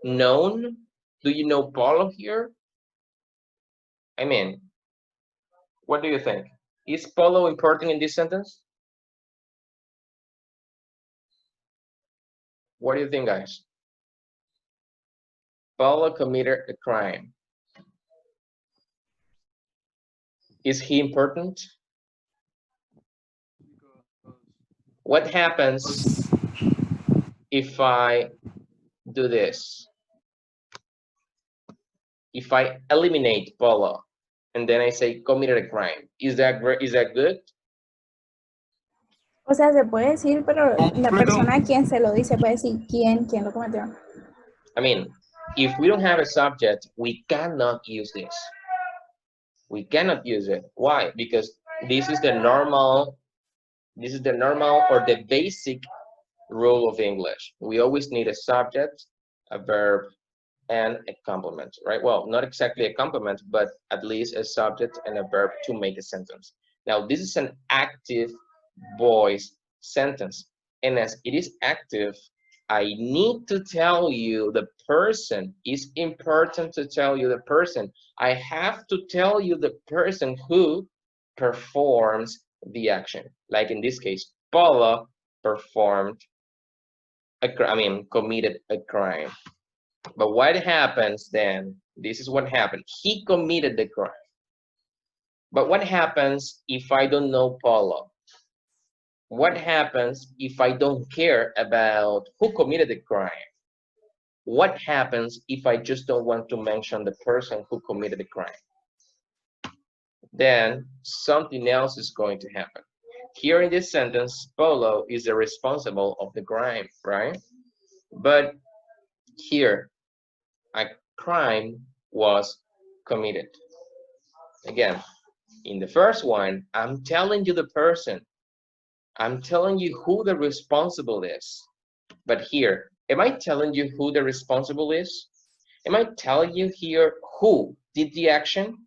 known? Do you know Paulo here? I mean, what do you think? Is Paulo important in this sentence? What do you think, guys? Paulo committed a crime. Is he important? What happens if I do this? If I eliminate Paulo and then I say committed a crime, is that good? O sea, se puede decir, pero la persona a quien se lo dice puede decir quién lo cometió. I mean, if we don't have a subject, we cannot use this. We cannot use it. Why? Because this is the normal or the basic rule of English. We always need a subject, a verb, and a complement, right? Well, not exactly a complement, but at least a subject and a verb to make a sentence. Now, this is an active voice sentence. And as it is active, I need to tell you the person. It's important to tell you the person. I have to tell you the person who performs the action. Like in this case, Paulo committed a crime. But what happens then? This is what happened. He committed the crime. But what happens if I don't know Paulo? What happens if I don't care about who committed the crime? What happens if I just don't want to mention the person who committed the crime? Then something else is going to happen. Here in this sentence, Polo is the responsible of the crime, right? But here, a crime was committed. Again, in the first one, I'm telling you the person. I'm telling you who the responsible is. But here, am I telling you who the responsible is? Am I telling you here who did the action?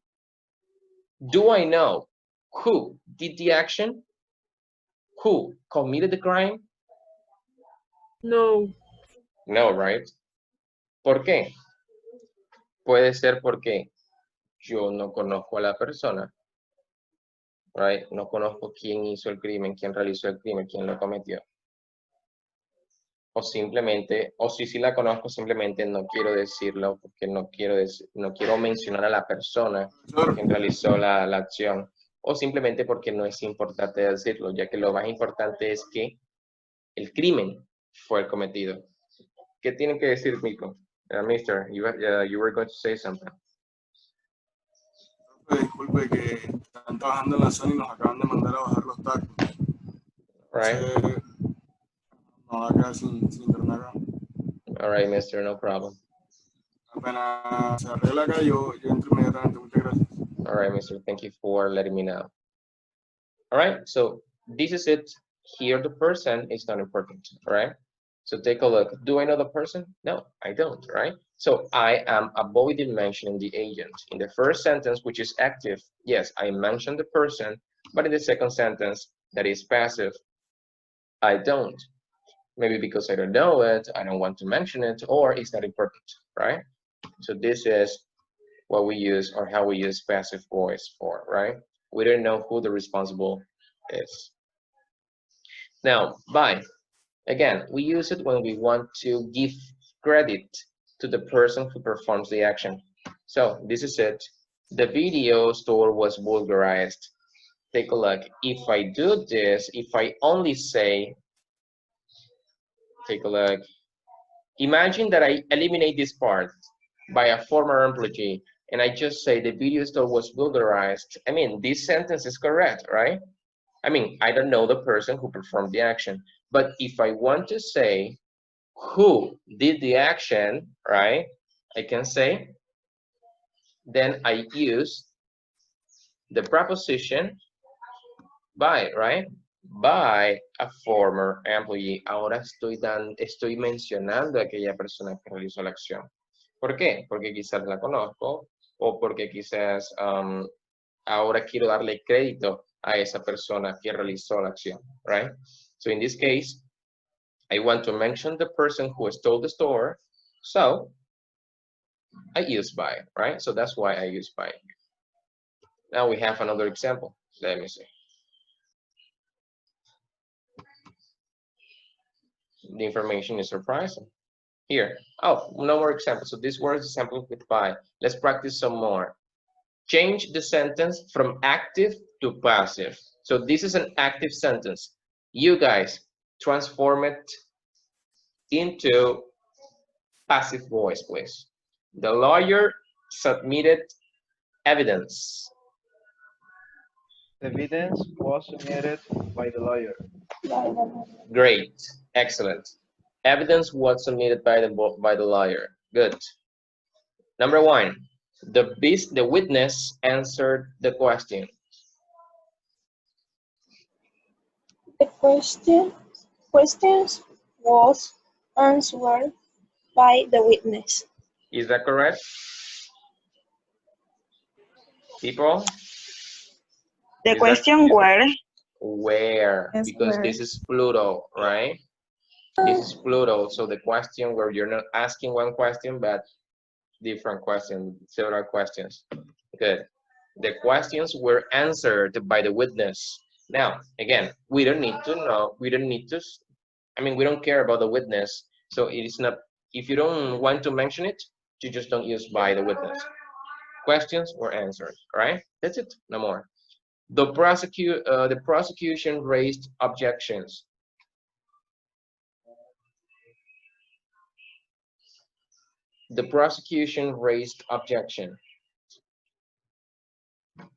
Do I know who did the action? Who committed the crime? No. No, right? ¿Por qué? Puede ser porque yo no conozco a la persona, right? No conozco quién hizo el crimen, quién realizó el crimen, quién lo cometió. O simplemente, o si sí la conozco, simplemente no quiero decirlo porque no quiero mencionar a la persona quien realizó la acción. O simplemente porque no es importante decirlo, ya que lo más importante es que el crimen fue cometido. ¿Qué tiene que decir, Mico? Mister, you were going to say something. Disculpe que están trabajando en la zona y nos acaban de mandar a bajar los tacos. Right. No, acá sin internet acá. All right, mister, no problem. Apenas se arregla acá, yo entro inmediatamente. Muchas gracias. All right, mister, thank you for letting me know. All right, so this is it. Here, the person is not important, all right? So take a look. Do I know the person? No, I don't, right? So I am avoiding mentioning the agent. In the first sentence, which is active, yes, I mentioned the person, but in the second sentence, that is passive, I don't. Maybe because I don't know it, I don't want to mention it, or it's not important, right? So this is what we use, or how we use passive voice for, right? We don't know who the responsible is. Now, by. Again, we use it when we want to give credit to the person who performs the action. So this is it. The video store was vulgarized. Take a look. If I do this, if I only say, take a look. Imagine that I eliminate this part by a former employee, and I just say the video store was vulgarized. I mean, this sentence is correct, right? I mean, I don't know the person who performed the action. But if I want to say who did the action, right, I can say, then I use the preposition by, right? By a former employee. Ahora estoy mencionando a aquella persona que realizó la acción. ¿Por qué? Porque quizás la conozco o porque quizás ahora quiero darle crédito a esa persona que realizó la acción, right? So in this case, I want to mention the person who stole the store, so I use by, right? So that's why I use by. Now we have another example. Let me see. The information is surprising. Here, oh, no more examples. So this was example with by. Let's practice some more. Change the sentence from active to passive. So this is an active sentence. You guys transform it into passive voice, please. The lawyer submitted evidence. Evidence was submitted by the lawyer. Great, excellent. Evidence was submitted by the lawyer. Good. Number one, the witness answered the question. The questions was answered by the witness. Is that correct? People? The question where? Where, Yes, because where. this is plural, right? This is plural, so the question where you're not asking one question, but different questions, several questions. Good. The questions were answered by the witness. Now, again, we don't need to know, we don't care about the witness. So it is not, if you don't want to mention it, you just don't use by the witness. Questions were answered, right? That's it, no more. The prosecution raised objections. The prosecution raised objection.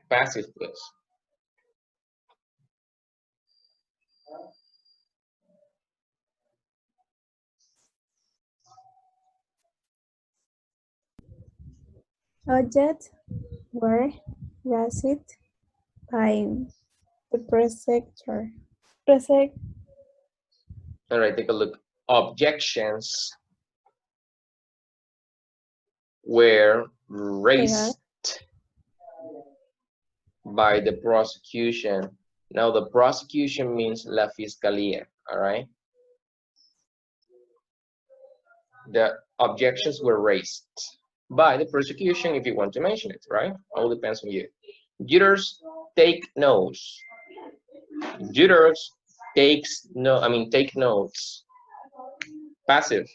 Passive, please. Objects were raised by the prosecutor. All right, take a look. Objections were raised by the prosecution. Now, the prosecution means la fiscalía, all right? The objections were raised by the prosecution, if you want to mention it, right? All depends on you. Jurors take notes. Jurors take notes. Passive.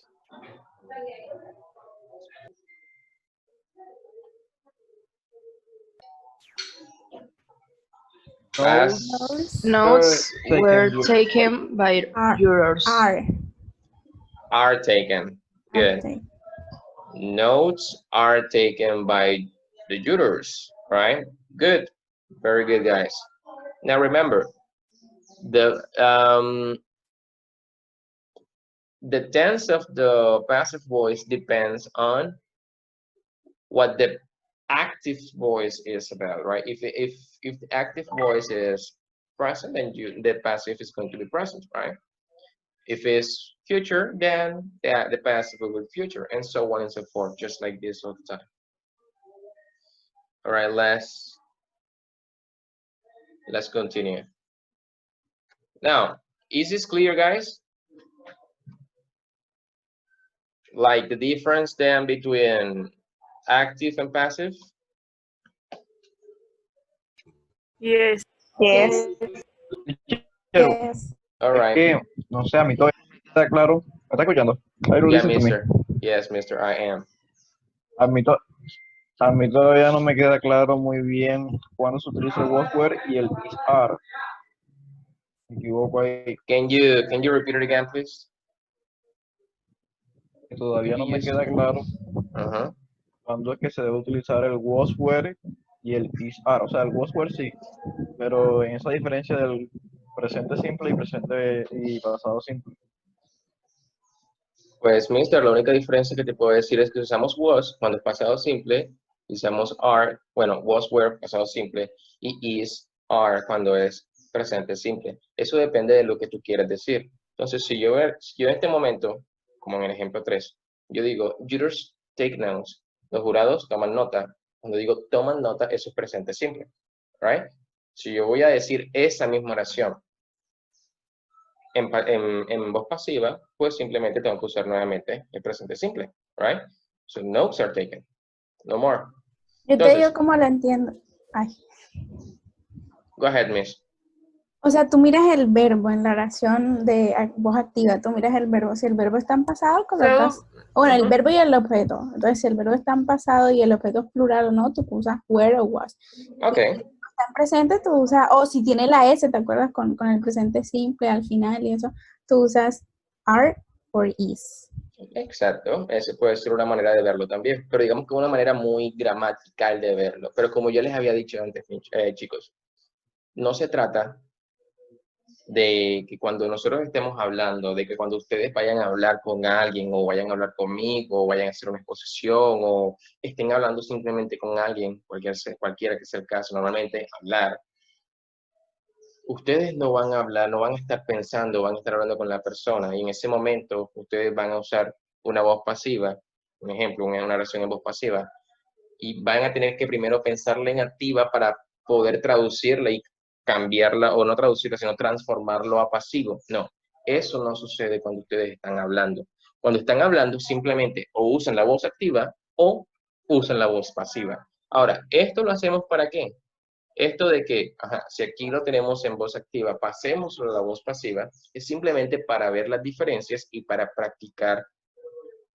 Notes were taken by jurors. Are taken. Good. Notes are taken by the jurors, right? Good. Very good, guys. Now remember, the tense of the passive voice depends on what the active voice is about, right? If the active voice is present, then the passive is going to be present, right? If it's future, then the passive will be future, and so on and so forth, just like this all the time. All right, let's continue. Now, is this clear, guys? Like the difference then between active and passive? Yes. Yes. Yes. All right. No sé, a mí todavía no me queda claro. ¿Me está escuchando? Yeah, mister. Yes, mister, I am. A mí todavía no me queda claro muy bien cuándo se utiliza el was were y el is are. Me equivoco ahí. Can you repeat it again, please? Todavía no me queda claro cuándo es que se debe utilizar el was were y el is are. O sea, el was were sí, pero en esa diferencia del presente simple y presente y pasado simple. Pues, mister, la única diferencia que te puedo decir es que usamos was cuando es pasado simple, usamos are, bueno, was were, pasado simple, y is, are cuando es presente simple. Eso depende de lo que tú quieras decir. Entonces, si yo en este momento, como en el ejemplo 3, yo digo, jurors take notes, los jurados toman nota. Cuando digo toman nota, eso es presente simple, right? Si yo voy a decir esa misma oración en voz pasiva, pues simplemente tengo que usar nuevamente el presente simple, right? So notes are taken, no more. Yo te digo cómo lo entiendo. Ay. Go ahead, miss. O sea, tú miras el verbo en la oración de voz activa, tú miras el verbo. Si el verbo está en pasado, colocas... Bueno, el verbo y el objeto. Entonces, si el verbo está en pasado y el objeto es plural o no, tú usas were o was. Ok. Si está en presente, tú usas... O si tiene la S, ¿te acuerdas? Con el presente simple al final y eso, tú usas are o is. Exacto. Esa puede ser una manera de verlo también. Pero digamos que una manera muy gramatical de verlo. Pero como yo les había dicho antes, chicos, no se trata de que cuando nosotros estemos hablando, de que cuando ustedes vayan a hablar con alguien o vayan a hablar conmigo o vayan a hacer una exposición o estén hablando simplemente con alguien, cualquiera que sea el caso, normalmente hablar, ustedes no van a hablar, no van a estar pensando, van a estar hablando con la persona y en ese momento ustedes van a usar una voz pasiva, un ejemplo, una oración en voz pasiva, y van a tener que primero pensarla en activa para poder traducirla y cambiarla, o no traducirla, sino transformarlo a pasivo. No, eso no sucede cuando ustedes están hablando. Cuando están hablando, simplemente o usan la voz activa o usan la voz pasiva. Ahora, ¿esto lo hacemos para qué? Esto de que, si aquí lo tenemos en voz activa, pasemos a la voz pasiva, es simplemente para ver las diferencias y para practicar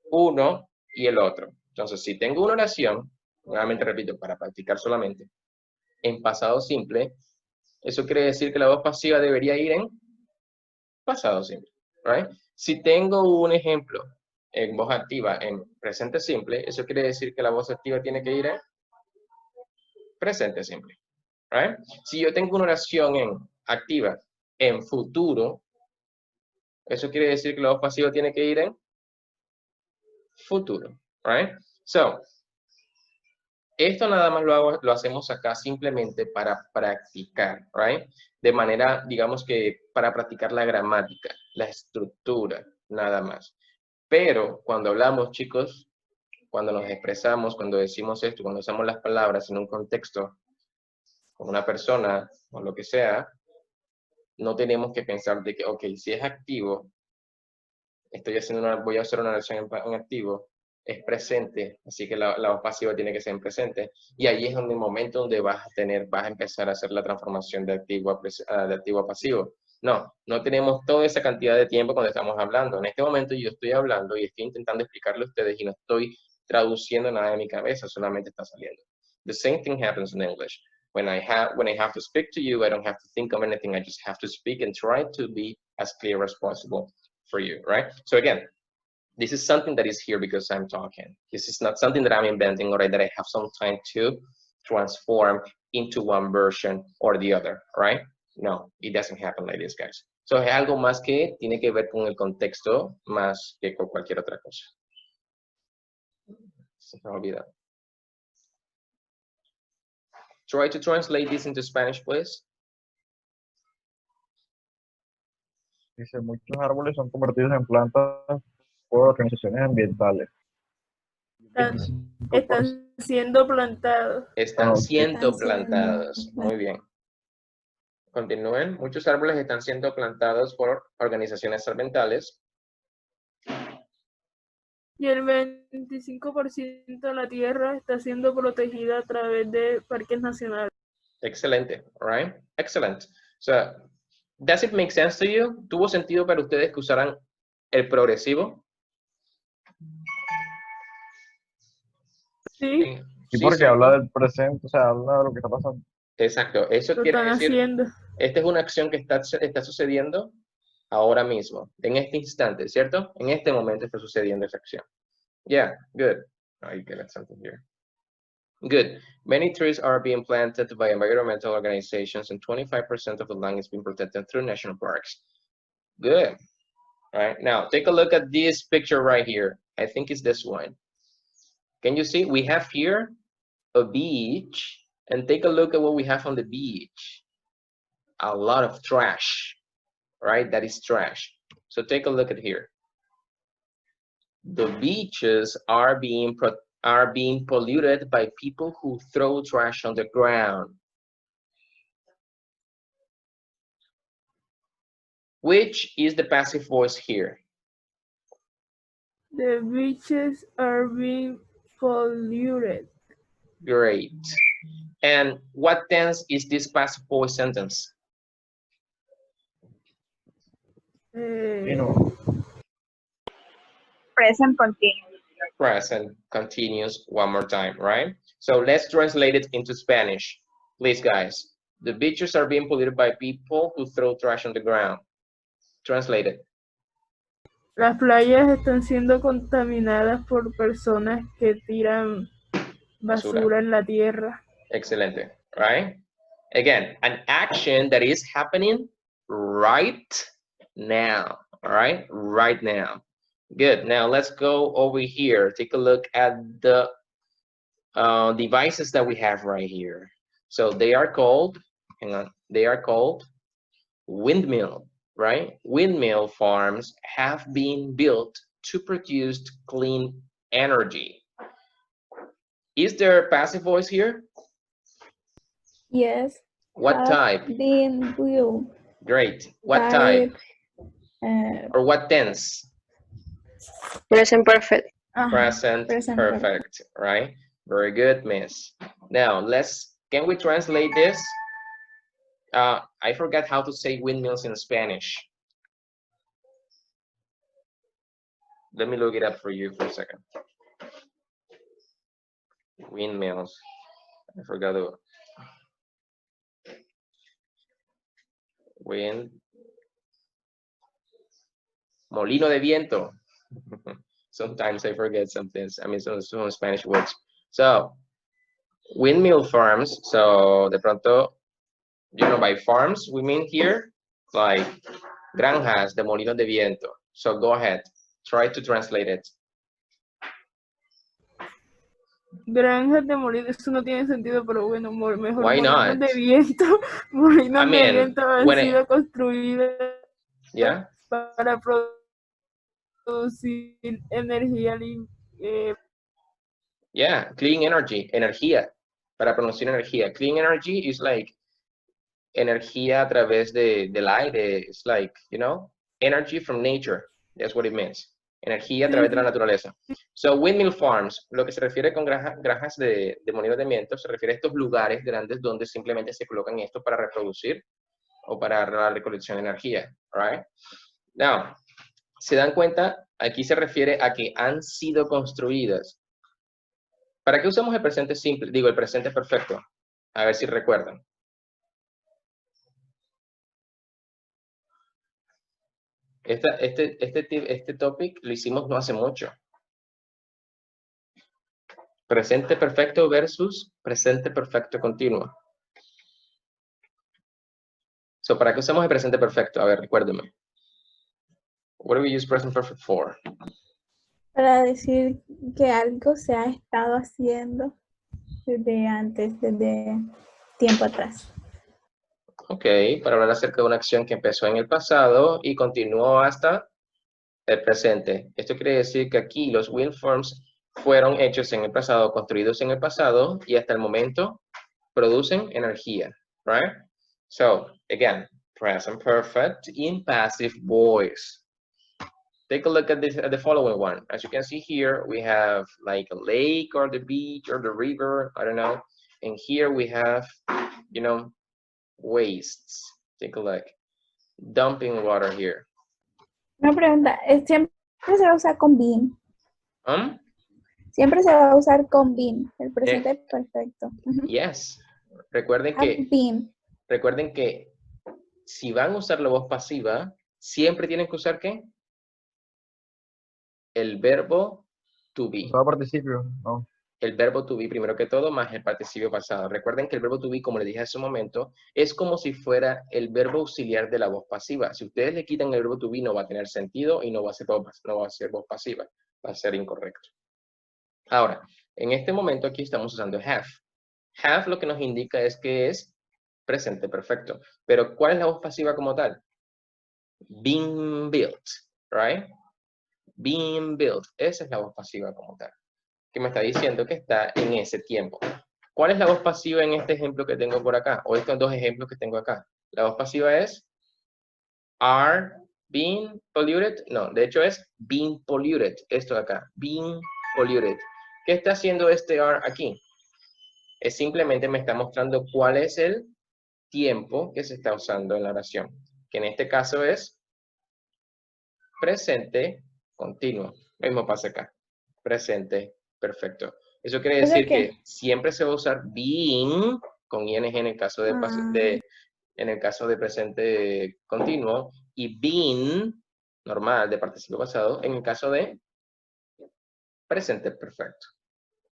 uno y el otro. Entonces, si tengo una oración, nuevamente repito, para practicar solamente, en pasado simple, eso quiere decir que la voz pasiva debería ir en pasado simple, right? Si tengo un ejemplo en voz activa en presente simple, eso quiere decir que la voz activa tiene que ir en presente simple, right? Si yo tengo una oración en activa en futuro, eso quiere decir que la voz pasiva tiene que ir en futuro, right? So, esto nada más lo hacemos acá simplemente para practicar, right? De manera, digamos que para practicar la gramática, la estructura, nada más. Pero cuando hablamos, chicos, cuando nos expresamos, cuando decimos esto, cuando usamos las palabras en un contexto con una persona o lo que sea, no tenemos que pensar de que, ok, si es activo, voy a hacer una oración en activo, es presente, así que la voz pasiva tiene que ser en presente, y ahí es donde el momento donde vas a empezar a hacer la transformación de activo a pasivo. No, no tenemos toda esa cantidad de tiempo cuando estamos hablando. En este momento yo estoy hablando y estoy intentando explicarle a ustedes y no estoy traduciendo nada de mi cabeza, solamente está saliendo. The same thing happens in English. When I have to speak to you, I don't have to think of anything. I just have to speak and try to be as clear as possible for you, right? So again, this is something that is here because I'm talking. This is not something that I'm inventing or that I have some time to transform into one version or the other, right? No, it doesn't happen like this, guys. So es algo más que tiene que ver con el contexto más que con cualquier otra cosa. Se me ha olvidado. Try to translate this into Spanish, please. Dice, muchos árboles son convertidos en plantas por organizaciones ambientales. Están siendo plantados. Están siendo plantados. Muy bien. Continúen. Muchos árboles están siendo plantados por organizaciones ambientales. Y el 25% de la tierra está siendo protegida a través de parques nacionales. Excelente, right? Excellent. So, does it make sense to you? ¿Tuvo sentido para ustedes que usaran el progresivo? Sí. Sí, porque habla del presente, o sea, habla de lo que está pasando. Exacto. Eso quiere decir, esta es una acción que está sucediendo ahora mismo, en este instante, ¿cierto? En este momento está sucediendo esa acción. Yeah, good. Oh, you get something here. Good. Many trees are being planted by environmental organizations and 25% of the land is being protected through national parks. Good. All right, now take a look at this picture right here. I think it's this one. Can you see? We have here a beach, and take a look at what we have on the beach. A lot of trash, right? That is trash. So take a look at here. The beaches are being polluted by people who throw trash on the ground. Which is the passive voice here? The beaches are being polluted. Great. And what tense is this passive voice sentence? Present continuous. Present continuous one more time, right? So let's translate it into Spanish. Please, guys. The beaches are being polluted by people who throw trash on the ground. Translate it. Las playas están siendo contaminadas por personas que tiran basura en la tierra. Excelente, right? Again, an action that is happening right now, all right? Right now. Good, now let's go over here. Take a look at the devices that we have right here. So they are called, hang on, they are called windmill, right? Windmill farms have been built to produce clean energy. Is there a passive voice here? Yes. What type? Been built. Great. What type? Or what tense? Present perfect. Present perfect, right? Very good, miss. Now, can we translate this? I forgot how to say windmills in Spanish. Let me look it up for you for a second. Windmills. I forgot to. Wind. Molino de viento. Sometimes I forget some things. I mean, some Spanish words. So, windmill farms. So, de pronto, you know, by farms, we mean here, like, granjas de molinos de viento. So, go ahead. Try to translate it. Granjas de molinos, eso no tiene sentido, pero bueno, mejor Why molinos not? de viento. Molinos I de mean, viento han when sido construidos yeah, para producir energía limpia. yeah, clean energy, energía, para producir energía. Clean energy is like energía a través del aire. It's like, you know, energy from nature. That's what it means. Energía a través de la naturaleza. So, windmill farms, lo que se refiere con granjas de molinos de viento, se refiere a estos lugares grandes donde simplemente se colocan esto para reproducir o para la recolección de energía. Right? Now, ¿se dan cuenta? Aquí se refiere a que han sido construidas. ¿Para qué usamos el presente simple? Digo, el presente perfecto. A ver si recuerdan. Este topic lo hicimos no hace mucho. Presente perfecto versus presente perfecto continuo. So, ¿para qué usamos el presente perfecto? A ver, recuérdeme. What do we use present perfect for? Para decir que algo se ha estado haciendo desde antes, desde tiempo atrás. Ok, para hablar acerca de una acción que empezó en el pasado y continuó hasta el presente. Esto quiere decir que aquí los wind farms fueron hechos en el pasado, construidos en el pasado y hasta el momento producen energía, right? So, again, present perfect in passive voice. Take a look at this, at the following one. As you can see here, we have like a lake or the beach or the river, I don't know. And here we have, you know, wastes. Take a look. Dumping water here. Una pregunta, ¿siempre se va a usar con been? Siempre se va a usar con been, el presente perfecto. Yes. Recuerden que si van a usar la voz pasiva, siempre tienen que usar ¿qué? El verbo to be. Usado participio, no. El verbo to be primero que todo, más el participio pasado. Recuerden que el verbo to be, como les dije hace un momento, es como si fuera el verbo auxiliar de la voz pasiva. Si ustedes le quitan el verbo to be, no va a tener sentido y no va a ser voz pasiva. Va a ser incorrecto. Ahora, en este momento aquí estamos usando have. Have lo que nos indica es que es presente perfecto. Pero ¿cuál es la voz pasiva como tal? Being built, right? Being built. Esa es la voz pasiva como tal. Que me está diciendo que está en ese tiempo. ¿Cuál es la voz pasiva en este ejemplo que tengo por acá? O estos dos ejemplos que tengo acá. La voz pasiva es are being polluted. No, de hecho es being polluted. Esto de acá. Being polluted. ¿Qué está haciendo este are aquí? Es simplemente me está mostrando cuál es el tiempo que se está usando en la oración. Que en este caso es presente continuo. Lo mismo pasa acá. Presente perfecto. Eso quiere decir que siempre se va a usar being con ing en el caso de presente continuo y been normal de participio pasado en el caso de presente perfecto.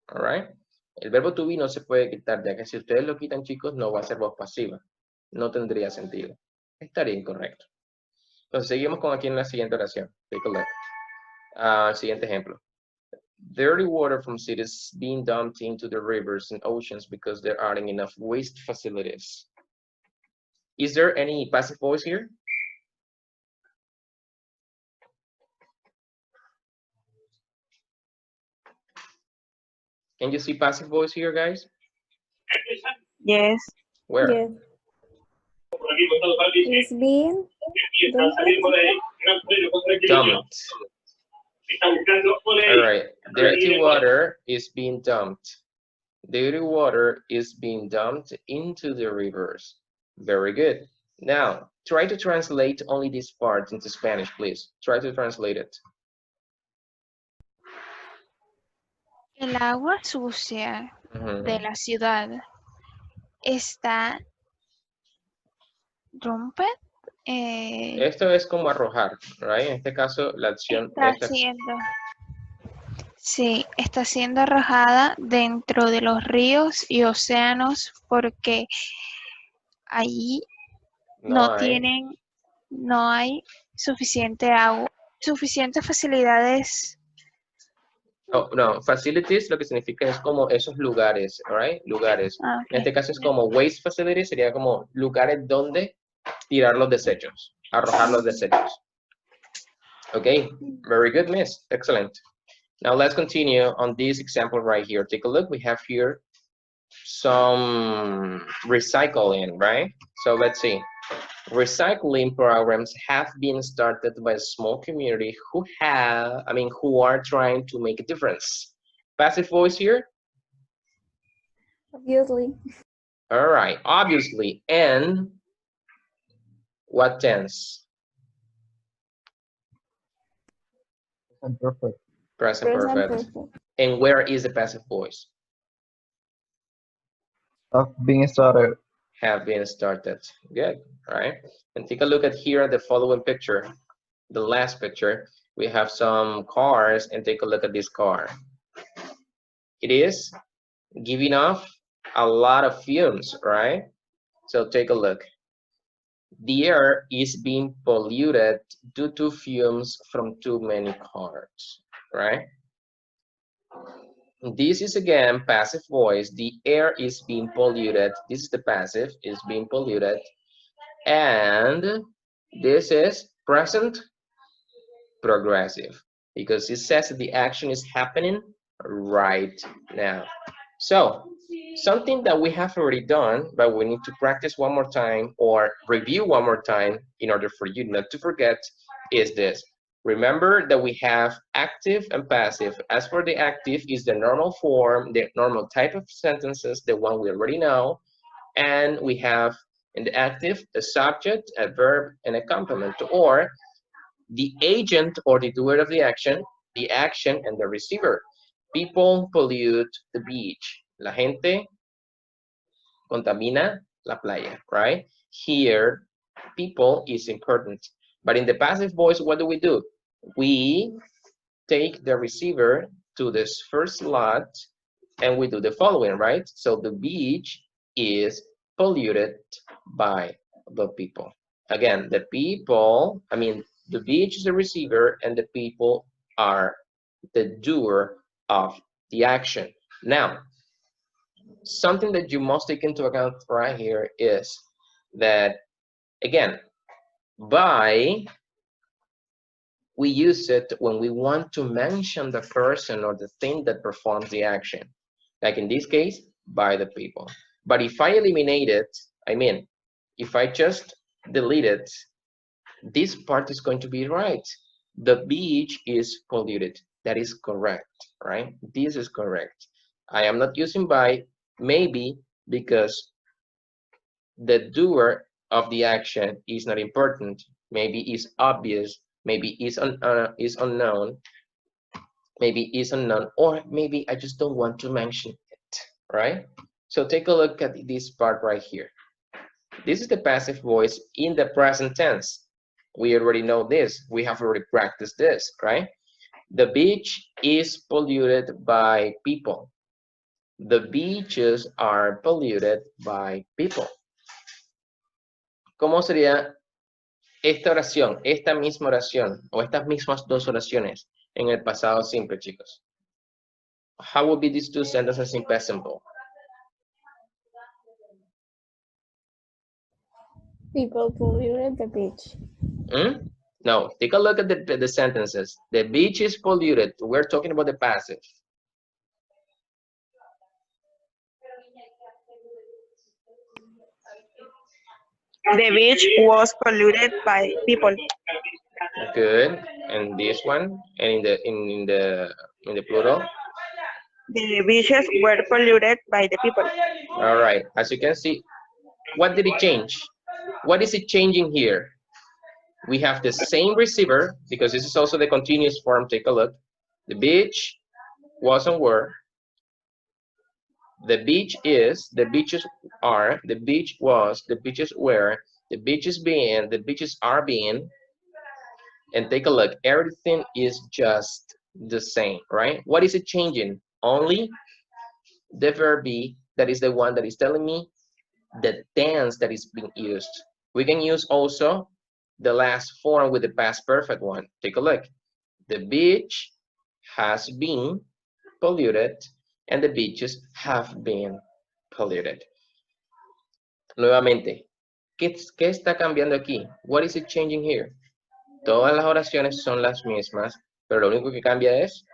All right? El verbo to be no se puede quitar, ya que si ustedes lo quitan, chicos, no va a ser voz pasiva. No tendría sentido. Estaría incorrecto. Entonces, seguimos con aquí en la siguiente oración. Take a look. Siguiente ejemplo. Dirty water from cities being dumped into the rivers and oceans because there aren't enough waste facilities. Is there any passive voice here? Can you see passive voice here, guys? Yes. Where? Yes. It's being dumped. All right. Dirty water is being dumped. Dirty water is being dumped into the rivers. Very good. Now, try to translate only this part into Spanish, please. Try to translate it. El agua sucia de la ciudad está Esto es como arrojar, right? En este caso, la acción Sí, está siendo arrojada dentro de los ríos y océanos porque ahí no hay suficiente agua, suficientes facilidades. Oh, no, facilities lo que significa es como esos lugares, right? Lugares. Okay. En este caso es como waste facilities, sería como lugares donde tirar los desechos, arrojar los desechos. Okay, very good, miss. Excellent. Now let's continue on this example right here. Take a look. We have here some recycling, right? So let's see. Recycling programs have been started by a small community who are trying to make a difference. Passive voice here? Obviously. All right, obviously. And what tense? Present perfect. Present perfect. And where is the passive voice? Have been started. Have been started. Good. All right. And take a look at here the following picture. The last picture. We have some cars and take a look at this car. It is giving off a lot of fumes, right? So take a look. The air is being polluted due to fumes from too many cars, right? This is again passive voice. The air is being polluted. This is the passive, is being polluted. And this is present progressive because it says that the action is happening right now. So something that we have already done, but we need to practice one more time or review one more time in order for you not to forget is this. Remember that we have active and passive. As for the active is the normal form, the normal type of sentences, the one we already know. And we have in the active, a subject, a verb, and a complement, or the agent or the doer of the action and the receiver. People pollute the beach. La gente contamina la playa, right? Here, people is important. But in the passive voice, what do? We take the receiver to this first slot and we do the following, right? So the beach is polluted by the people. Again, the people, the beach is the receiver and the people are the doer of the action. Now, something that you must take into account right here is that, again, by, we use it when we want to mention the person or the thing that performs the action. Like in this case, by the people. But if I eliminate it, if I just delete it, this part is going to be right. The beach is polluted. That is correct, right? This is correct. I am not using by, maybe because the doer of the action is not important. Maybe it's obvious. Maybe it's unknown. Maybe it's unknown. Or maybe I just don't want to mention it, right? So take a look at this part right here. This is the passive voice in the present tense. We already know this. We have already practiced this, right? The beach is polluted by people. The beaches are polluted by people. ¿Cómo sería esta oración, esta misma oración, o estas mismas dos oraciones en el pasado simple, chicos? How would be these two sentences in past simple? People polluted the beach. No, take a look at the sentences. The beach is polluted. We're talking about the passive. The beach was polluted by people. Good. And this one, and in the plural. The beaches were polluted by the people. All right. As you can see, what did it change? What is it changing here? We have the same receiver because this is also the continuous form. Take a look. The beach was and were. The beach is, the beaches are, the beach was, the beaches were, The beaches are being, and take a look, everything is just the same, right? What is it changing? Only the verb be, that is the one that is telling me the tense that is being used. We can use also the last form with the past perfect one. Take a look. The beach has been polluted and the beaches have been polluted. Nuevamente, ¿qué está cambiando aquí? What is it changing here? Todas las oraciones son las mismas, pero lo único que cambia es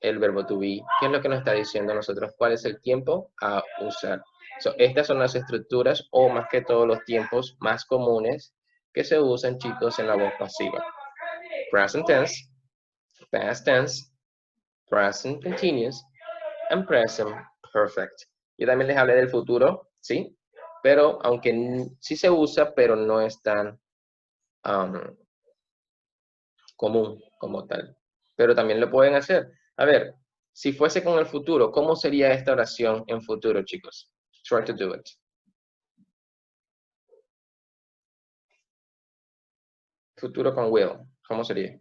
el verbo to be. ¿Qué es lo que nos está diciendo a nosotros? ¿Cuál es el tiempo a usar? So, estas son las estructuras o más que todos los tiempos más comunes que se usan, chicos, en la voz pasiva. Present tense, past tense, present continuous, and present perfect. Yo también les hablé del futuro, ¿sí? Pero aunque sí se usa, pero no es tan común como tal. Pero también lo pueden hacer. A ver, si fuese con el futuro, ¿cómo sería esta oración en futuro, chicos? Try to do it. Futuro con will, ¿cómo sería?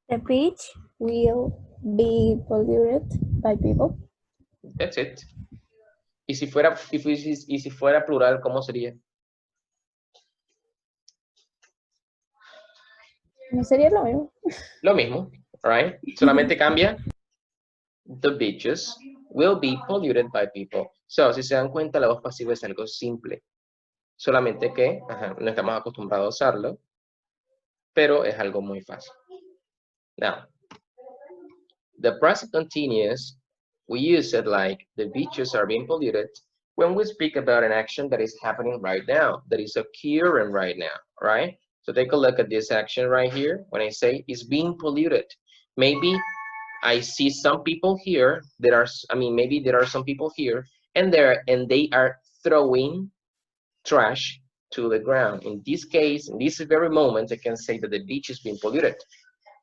The beach will be polluted by people. That's it. Y si fuera plural, ¿cómo sería? ¿No sería lo mismo? Lo mismo, right? Solamente cambia. The beaches will be polluted by people. So, si se dan cuenta, la voz pasiva es algo simple. Solamente que no estamos acostumbrados a usarlo, pero es algo muy fácil. Now, the present continuous, we use it like the beaches are being polluted when we speak about an action that is happening right now, that is occurring right now, right? So take a look at this action right here. When I say it's being polluted, maybe I see some people here maybe there are some people here and they are throwing trash to the ground. In this case, in this very moment, I can say that the beach is being polluted.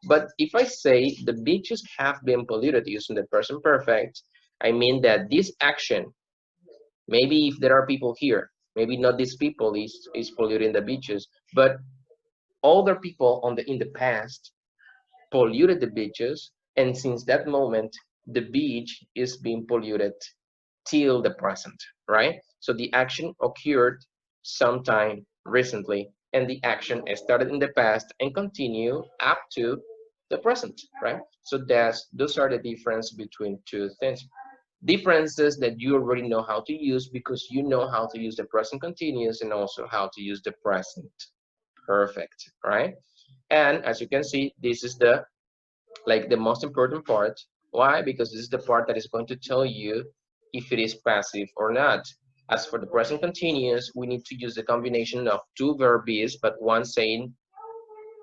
But if I say the beaches have been polluted using the present perfect, I mean that this action, maybe if there are people here, maybe not these people is polluting the beaches, but other people in the past polluted the beaches, and since that moment, the beach is being polluted till the present, right? So the action occurred sometime recently, and the action started in the past and continue up to the present, right? So those are the difference between two things. Differences that you already know how to use because you know how to use the present continuous and also how to use the present perfect, right? And as you can see, this is the most important part. Why? Because this is the part that is going to tell you if it is passive or not. As for the present continuous, we need to use the combination of two verb is, but one saying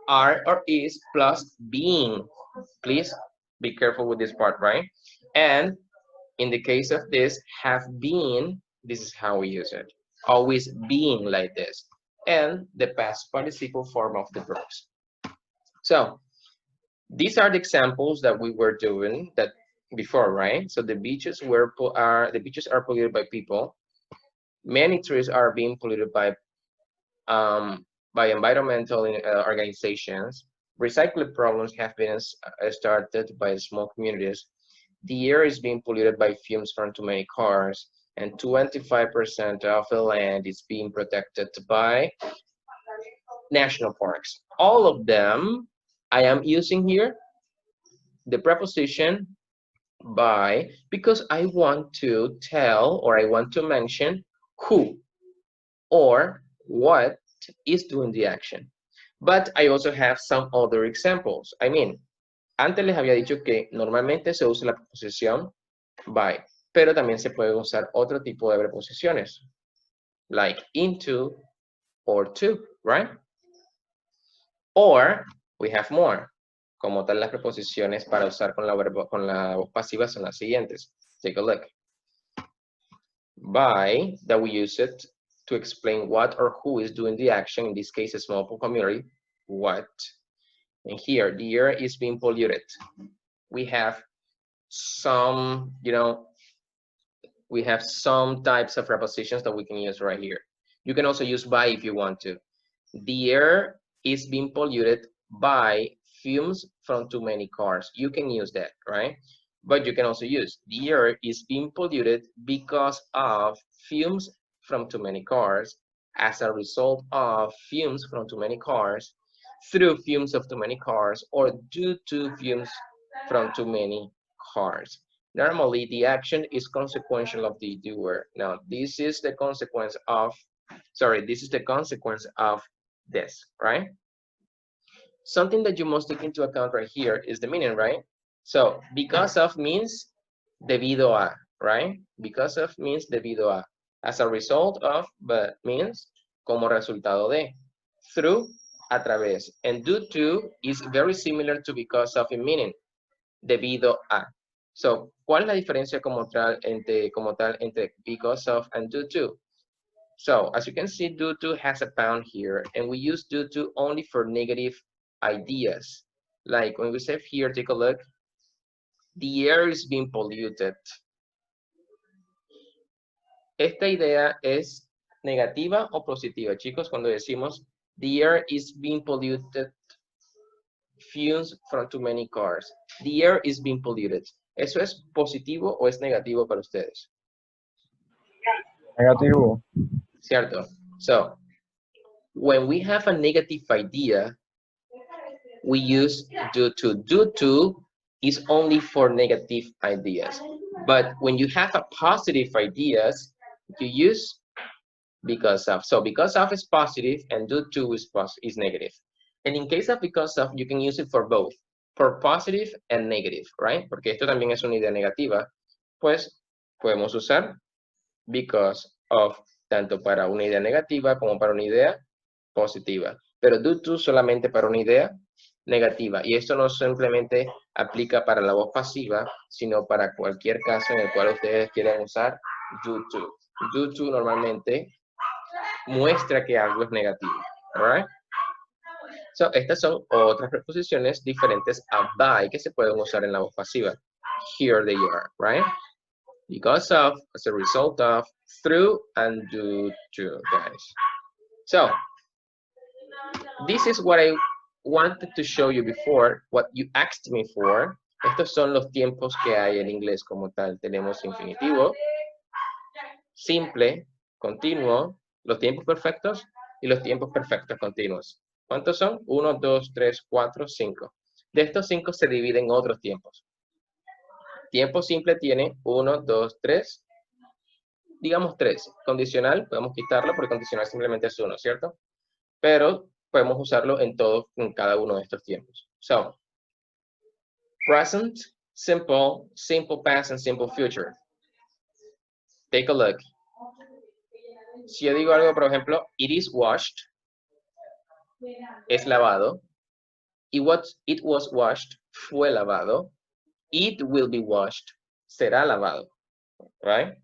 are or is plus being. Please be careful with this part, right? And in the case of this, have been, this is how we use it. Always being like this. And the past participle form of the verbs. So these are the examples that we were doing that before, right? So the beaches are polluted by people. Many trees are being polluted by environmental organizations. Recycling problems have been started by small communities. The air is being polluted by fumes from too many cars, and 25% of the land is being protected by national parks. All of them, I am using here the preposition by because I want to tell or I want to mention who or what is doing the action. But I also have some other examples. I mean, antes les había dicho que normalmente se usa la preposición by, pero también se puede usar otro tipo de preposiciones, like into or to, right? Or we have more. Como tal, las preposiciones para usar con la voz pasiva son las siguientes. Take a look. By, that we use it to explain what or who is doing the action, in this case, a small community, what. And here, the air is being polluted. We have some, we have some types of prepositions that we can use right here. You can also use by if you want to. The air is being polluted by fumes from too many cars. You can use that, right? But you can also use the air is being polluted because of fumes from too many cars, as a result of fumes from too many cars, through fumes of too many cars, or due to fumes from too many cars. Normally, the action is consequential of the doer. Now, this is the consequence of, this is the consequence of this, right? Something that you must take into account right here is the meaning, right? So, because of means debido a, right? Because of means debido a. As a result of, but means como resultado de. Through, a través. And due to is very similar to because of in meaning. Debido a. So, ¿cuál es la diferencia como tal entre because of and due to? So, as you can see, due to has a pound here, and we use due to only for negative ideas. Like when we say here, take a look, the air is being polluted. Esta idea es negativa o positiva, chicos, cuando decimos the air is being polluted, fumes from too many cars. The air is being polluted. ¿Eso es positivo o es negativo para ustedes? Negativo. Cierto. So, when we have a negative idea, we use due to. Due to is only for negative ideas. But when you have a positive ideas, you use because of. So because of is positive and due to is negative. And in case of because of, you can use it for both, for positive and negative, right? Porque esto también es una idea negativa, pues podemos usar because of tanto para una idea negativa como para una idea positiva. Pero due to solamente para una idea negativa. Y esto no simplemente aplica para la voz pasiva, sino para cualquier caso en el cual ustedes quieran usar due to. Due to normalmente muestra que algo es negativo. Alright? So, estas son otras preposiciones diferentes a by que se pueden usar en la voz pasiva. Here they are, right? Because of, as a result of, through, and due to, guys. So, this is what I wanted to show you before, what you asked me for. Estos son los tiempos que hay en inglés como tal. Tenemos infinitivo, simple, continuo, los tiempos perfectos y los tiempos perfectos continuos. ¿Cuántos son? 1, 2, 3, 4, 5. De estos 5 se dividen otros tiempos. Tiempo simple tiene 1, 2, 3, digamos 3. Condicional, podemos quitarlo porque condicional simplemente es 1, ¿cierto? Pero podemos usarlo en cada uno de estos tiempos. So, present, simple, simple past, and simple future. Take a look. Si yo digo algo, por ejemplo, it is washed, es lavado. It was washed, fue lavado. It will be washed, será lavado. Right?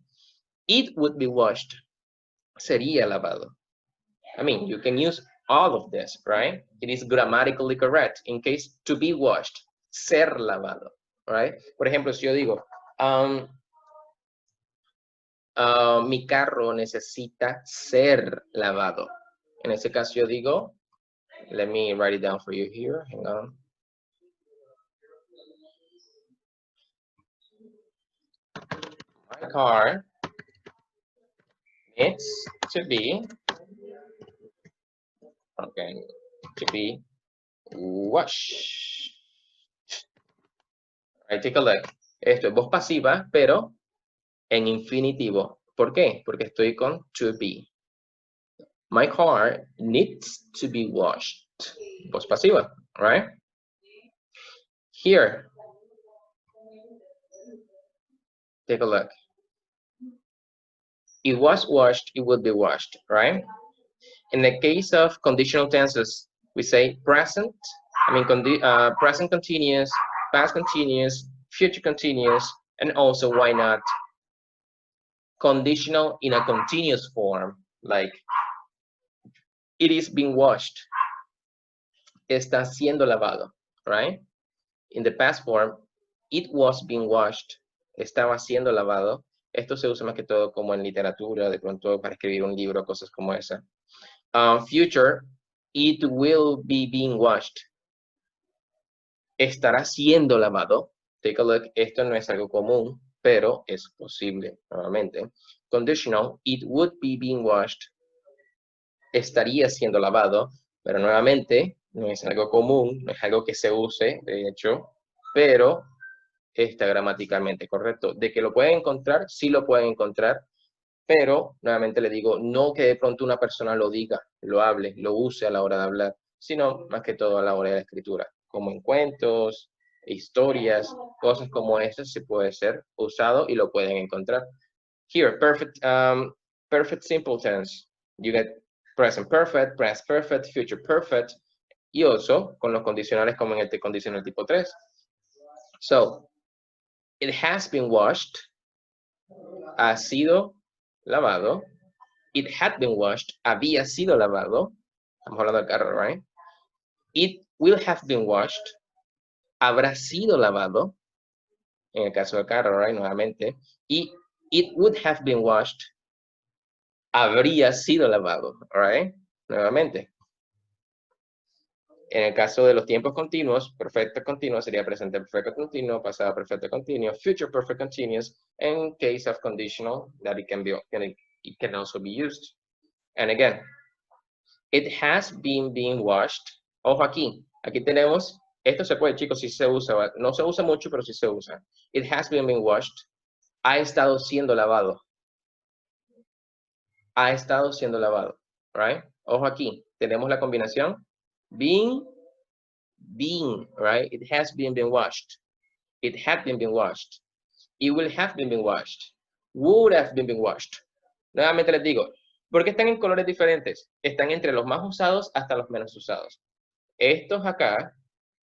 It would be washed, sería lavado. I mean, you can use all of this, right? It is grammatically correct. In case to be washed, ser lavado, right? Por ejemplo, si yo digo, mi carro necesita ser lavado. En ese caso yo digo, let me write it down for you here, hang on. My car needs to be, okay, to be washed. All right, take a look. Esto es voz pasiva, pero en infinitivo. ¿Por qué? Porque estoy con to be. My car needs to be washed. Voz pasiva, right? Here. Take a look. It was washed, it would be washed, right? In the case of conditional tenses, we say present, present continuous, past continuous, future continuous, and also, why not, conditional in a continuous form, like, it is being washed. Está siendo lavado, right? In the past form, it was being washed. Estaba siendo lavado. Esto se usa más que todo como en literatura, de pronto para escribir un libro, cosas como esa. Future, it will be being washed. Estará siendo lavado. Take a look, esto no es algo común, pero es posible, nuevamente. Conditional, it would be being washed. Estaría siendo lavado, pero nuevamente no es algo común, no es algo que se use, de hecho, pero está gramaticalmente correcto. De que lo pueden encontrar, sí lo pueden encontrar, pero nuevamente le digo, no que de pronto una persona lo diga, lo hable, lo use a la hora de hablar, sino más que todo a la hora de la escritura, como en cuentos, historias, cosas como esas se puede ser usado y lo pueden encontrar. Here, perfect simple tense. You get present perfect, past perfect, future perfect, y also con los condicionales como en el condicional tipo 3. So, it has been washed. Ha sido lavado. It had been washed. Había sido lavado. Estamos hablando del carro, right? It will have been washed. Habrá sido lavado. En el caso del carro, right? Nuevamente. Y it would have been washed. Habría sido lavado, right? Nuevamente. En el caso de los tiempos continuos, perfecto continuo sería presente perfecto continuo, pasado perfecto continuo, future perfect continuous, in case of conditional, that it can also be used. And again, it has been being washed. Ojo aquí tenemos, esto se puede, chicos, sí se usa, no se usa mucho, pero sí se usa. It has been being washed. Ha estado siendo lavado. Ha estado siendo lavado, right? Ojo aquí, tenemos la combinación being, right? It has been washed. It had been washed. It will have been washed. Would have been washed. Nuevamente les digo, ¿por qué están en colores diferentes? Están entre los más usados hasta los menos usados. Estos acá,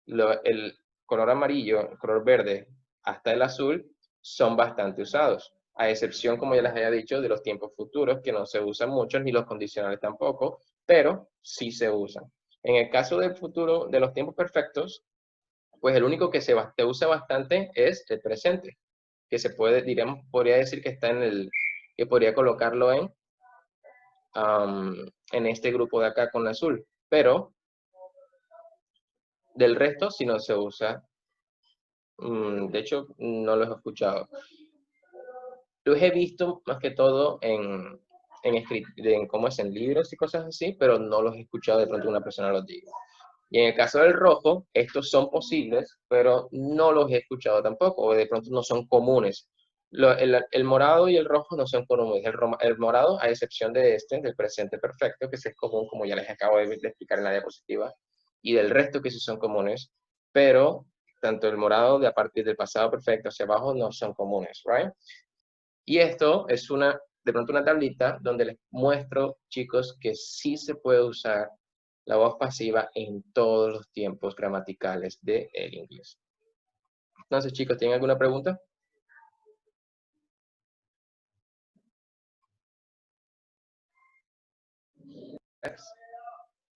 el color amarillo, el color verde, hasta el azul, son bastante usados. A excepción, como ya les había dicho, de los tiempos futuros, que no se usan mucho, ni los condicionales tampoco, pero sí se usan. En el caso del futuro, de los tiempos perfectos, pues el único que se usa bastante es el presente, que se puede, podría decir que está en el, que podría colocarlo en este grupo de acá con azul, pero del resto si no se usa. De hecho, no los he escuchado. Los he visto más que todo en cómo es en libros y cosas así, pero no los he escuchado de pronto una persona los diga. Y en el caso del rojo, estos son posibles, pero no los he escuchado tampoco, o de pronto no son comunes. El morado y el rojo no son comunes. El morado, a excepción de del presente perfecto, que sí es común, como ya les acabo de explicar en la diapositiva, y del resto que sí son comunes, pero tanto el morado de a partir del pasado perfecto hacia abajo no son comunes, right? Y esto es de pronto una tablita donde les muestro, chicos, que sí se puede usar la voz pasiva en todos los tiempos gramaticales del inglés. Entonces, chicos, ¿tienen alguna pregunta?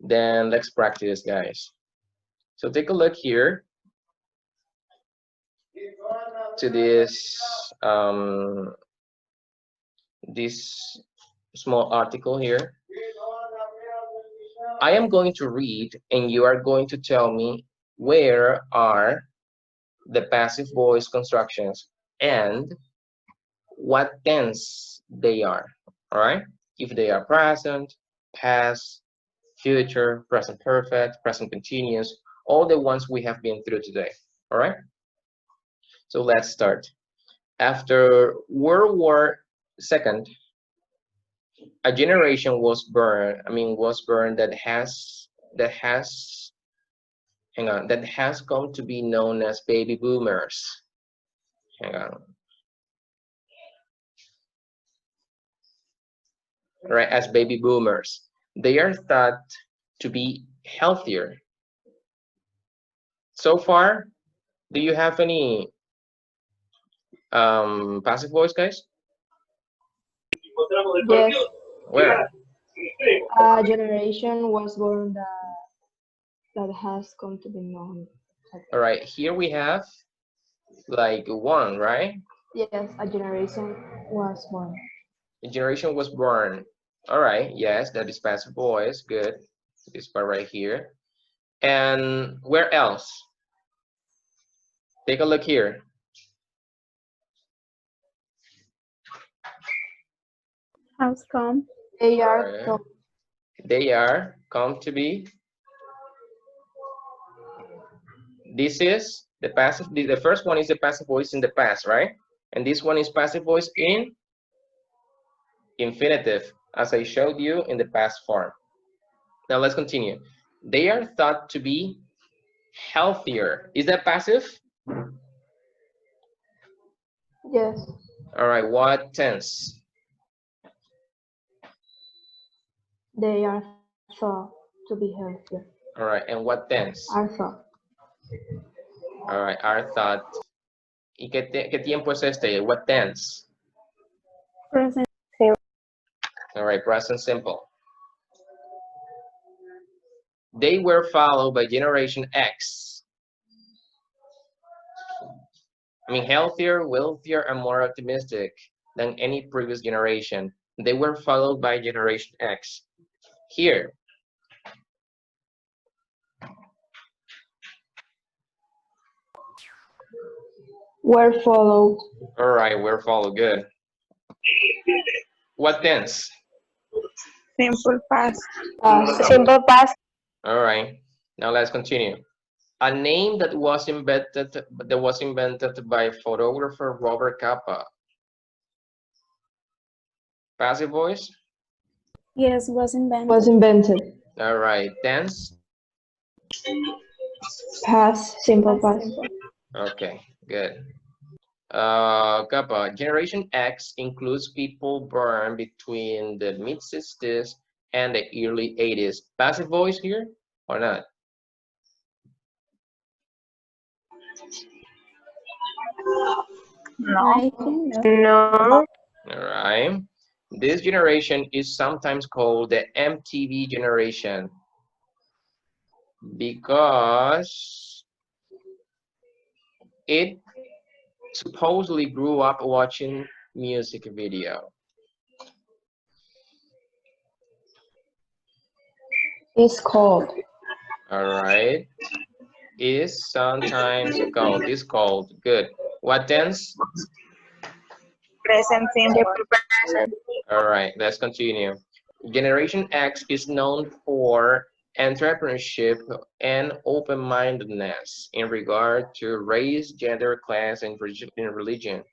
Then let's practice, guys. So take a look here to this small article here. I am going to read and you are going to tell me where are the passive voice constructions and what tense they are, all right? If they are present, past, future, present perfect, present continuous, all the ones we have been through today, all right? So let's start. After World War II, a generation was born that has come to be known as baby boomers. Hang on. Right, as baby boomers. They are thought to be healthier. So far, do you have any passive voice, guys? Yes. Where? A generation was born that has come to be known. All right, here we have like one, right? Yes, a generation was born. A generation was born. All right, yes, that is passive voice. Good. This part right here. And where else? Take a look here. Has come. They are Alright. come. They are come to be. This is the passive. The first one is the passive voice in the past, right? And this one is passive voice in infinitive, as I showed you in the past form. Now let's continue. They are thought to be healthier. Is that passive? Yes. All right, what tense? They are thought to be healthier. All right, and what tense? Are thought. All right, are thought. ¿Y qué tiempo es este? What tense? Present. All right, present simple. They were followed by Generation X. I mean, healthier, wealthier, and more optimistic than any previous generation. They were followed by Generation X. Here. Were followed. All right, we're followed. Good. What tense? Simple past. Simple past. All right. Now let's continue. A name that was invented by photographer Robert Capa. Passive voice? Yes, was invented. Was invented. All right. Tense? Past. Simple past. Okay, good. Capa, Generation X includes people born between the mid-60s and the early 80s. Passive voice here or not? I think no. No. All right. This generation is sometimes called the MTV generation because it supposedly grew up watching music video. Is called. All right. Is sometimes called. Is called. Good. What tense? Present simple. All right, let's continue. Generation X is known for entrepreneurship and open-mindedness in regard to race, gender, class, and religion.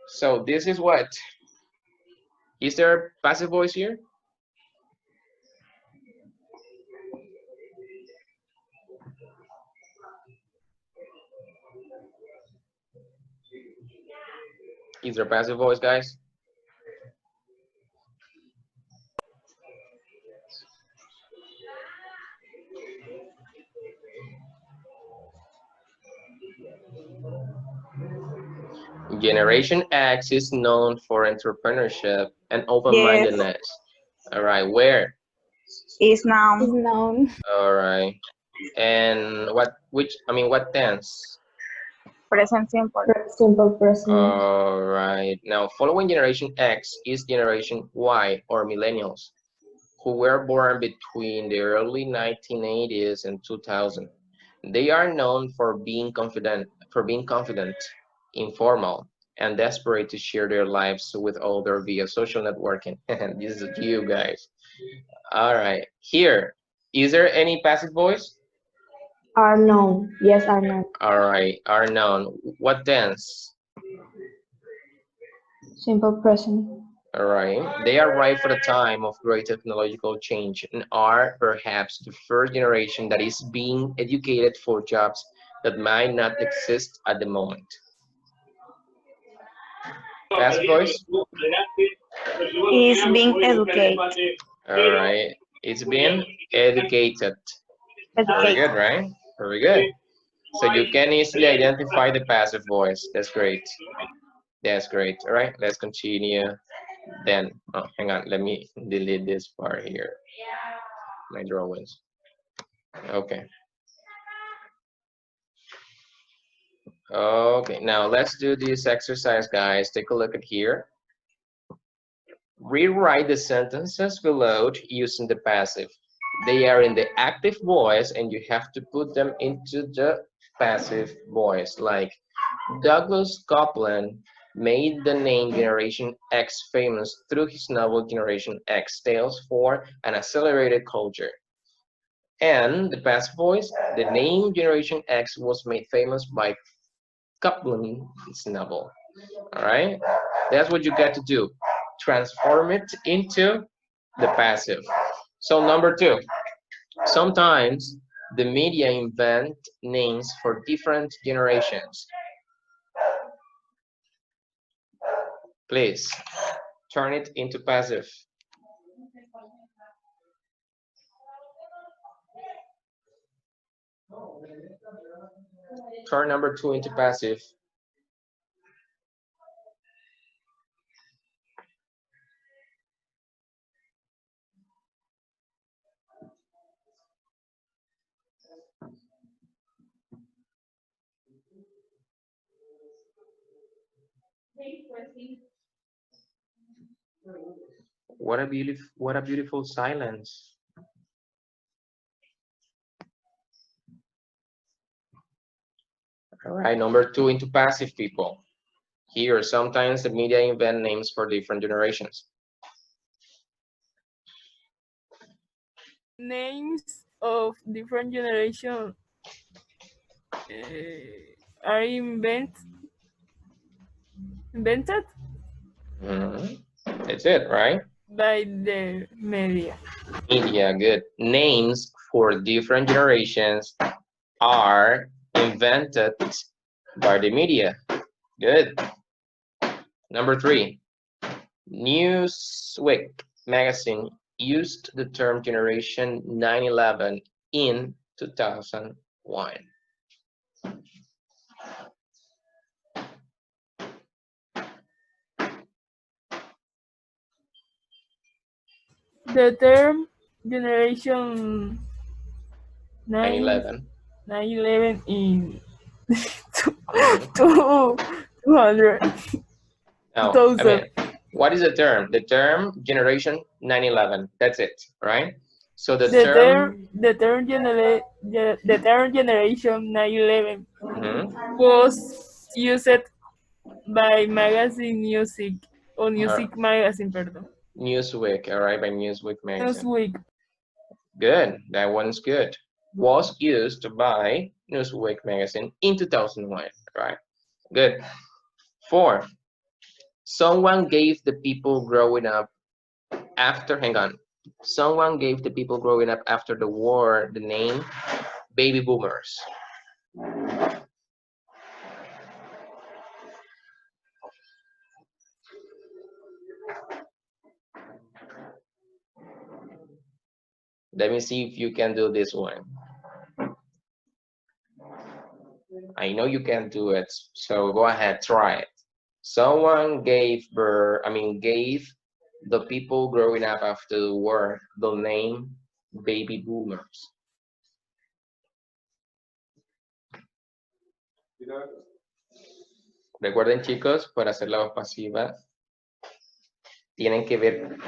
So this is what? Is there passive voice here? Is there passive voice, guys? Generation X is known for entrepreneurship and open-mindedness. Yes. All right, where? Is now. Is known. All right. And what tense? Present simple. Simple present. All right. Now, following Generation X is Generation Y or Millennials, who were born between the early 1980s and 2000. They are known for being confident, informal, and desperate to share their lives with others via social networking. This is you guys. All right. Here, is there any passive voice? Are known. Yes, are known. All right, are known. What tense? Simple present. All right. They are ripe for the time of great technological change and are perhaps the first generation that is being educated for jobs that might not exist at the moment. Passive voice? Is being educated. All right. It's being educated. Very good, right? Very good. So you can easily identify the passive voice. That's great. That's great. All right, let's continue. Then, oh, hang on. Let me delete this part here. My drawings. Okay. Okay, now let's do this exercise, guys. Take a look at here. Rewrite the sentences below using the passive. They are in the active voice and you have to put them into the passive voice. Like Douglas Copeland made the name Generation X famous through his novel Generation X, Tales for an Accelerated Culture. And the past voice, the name Generation X was made famous by Copland's novel. All right, that's what you got to do. Transform it into the passive. So number 2, sometimes the media invent names for different generations. Please turn it into passive. Turn number 2 into passive. What a beautiful silence. All right, number 2 into passive, people. Here, sometimes the media invent names for different generations. Names of different generations are invented. That's it, right? By the media. Media, good. Names for different generations are invented by the media. Good. Number 3, Newsweek magazine used the term Generation 9/11 in 2001. The term Generation 9/11 in 200. No, 2000. I mean, what is the term? The term Generation 9/11. That's it, right? So the term Generation 9/11 was used by magazine Newsweek or Newsweek magazine, perdón. Newsweek, all right, by Newsweek magazine. Newsweek. Good, that one's good. Was used by Newsweek magazine in 2001, right? Good. 4, someone gave the people growing up after, someone gave the people growing up after the war the name baby boomers. Let me see if you can do this one. I know you can do it, so go ahead, try it. Someone gave the people growing up after the war the name baby boomers. Recuerden, chicos, para hacer la voz pasiva, tienen que ver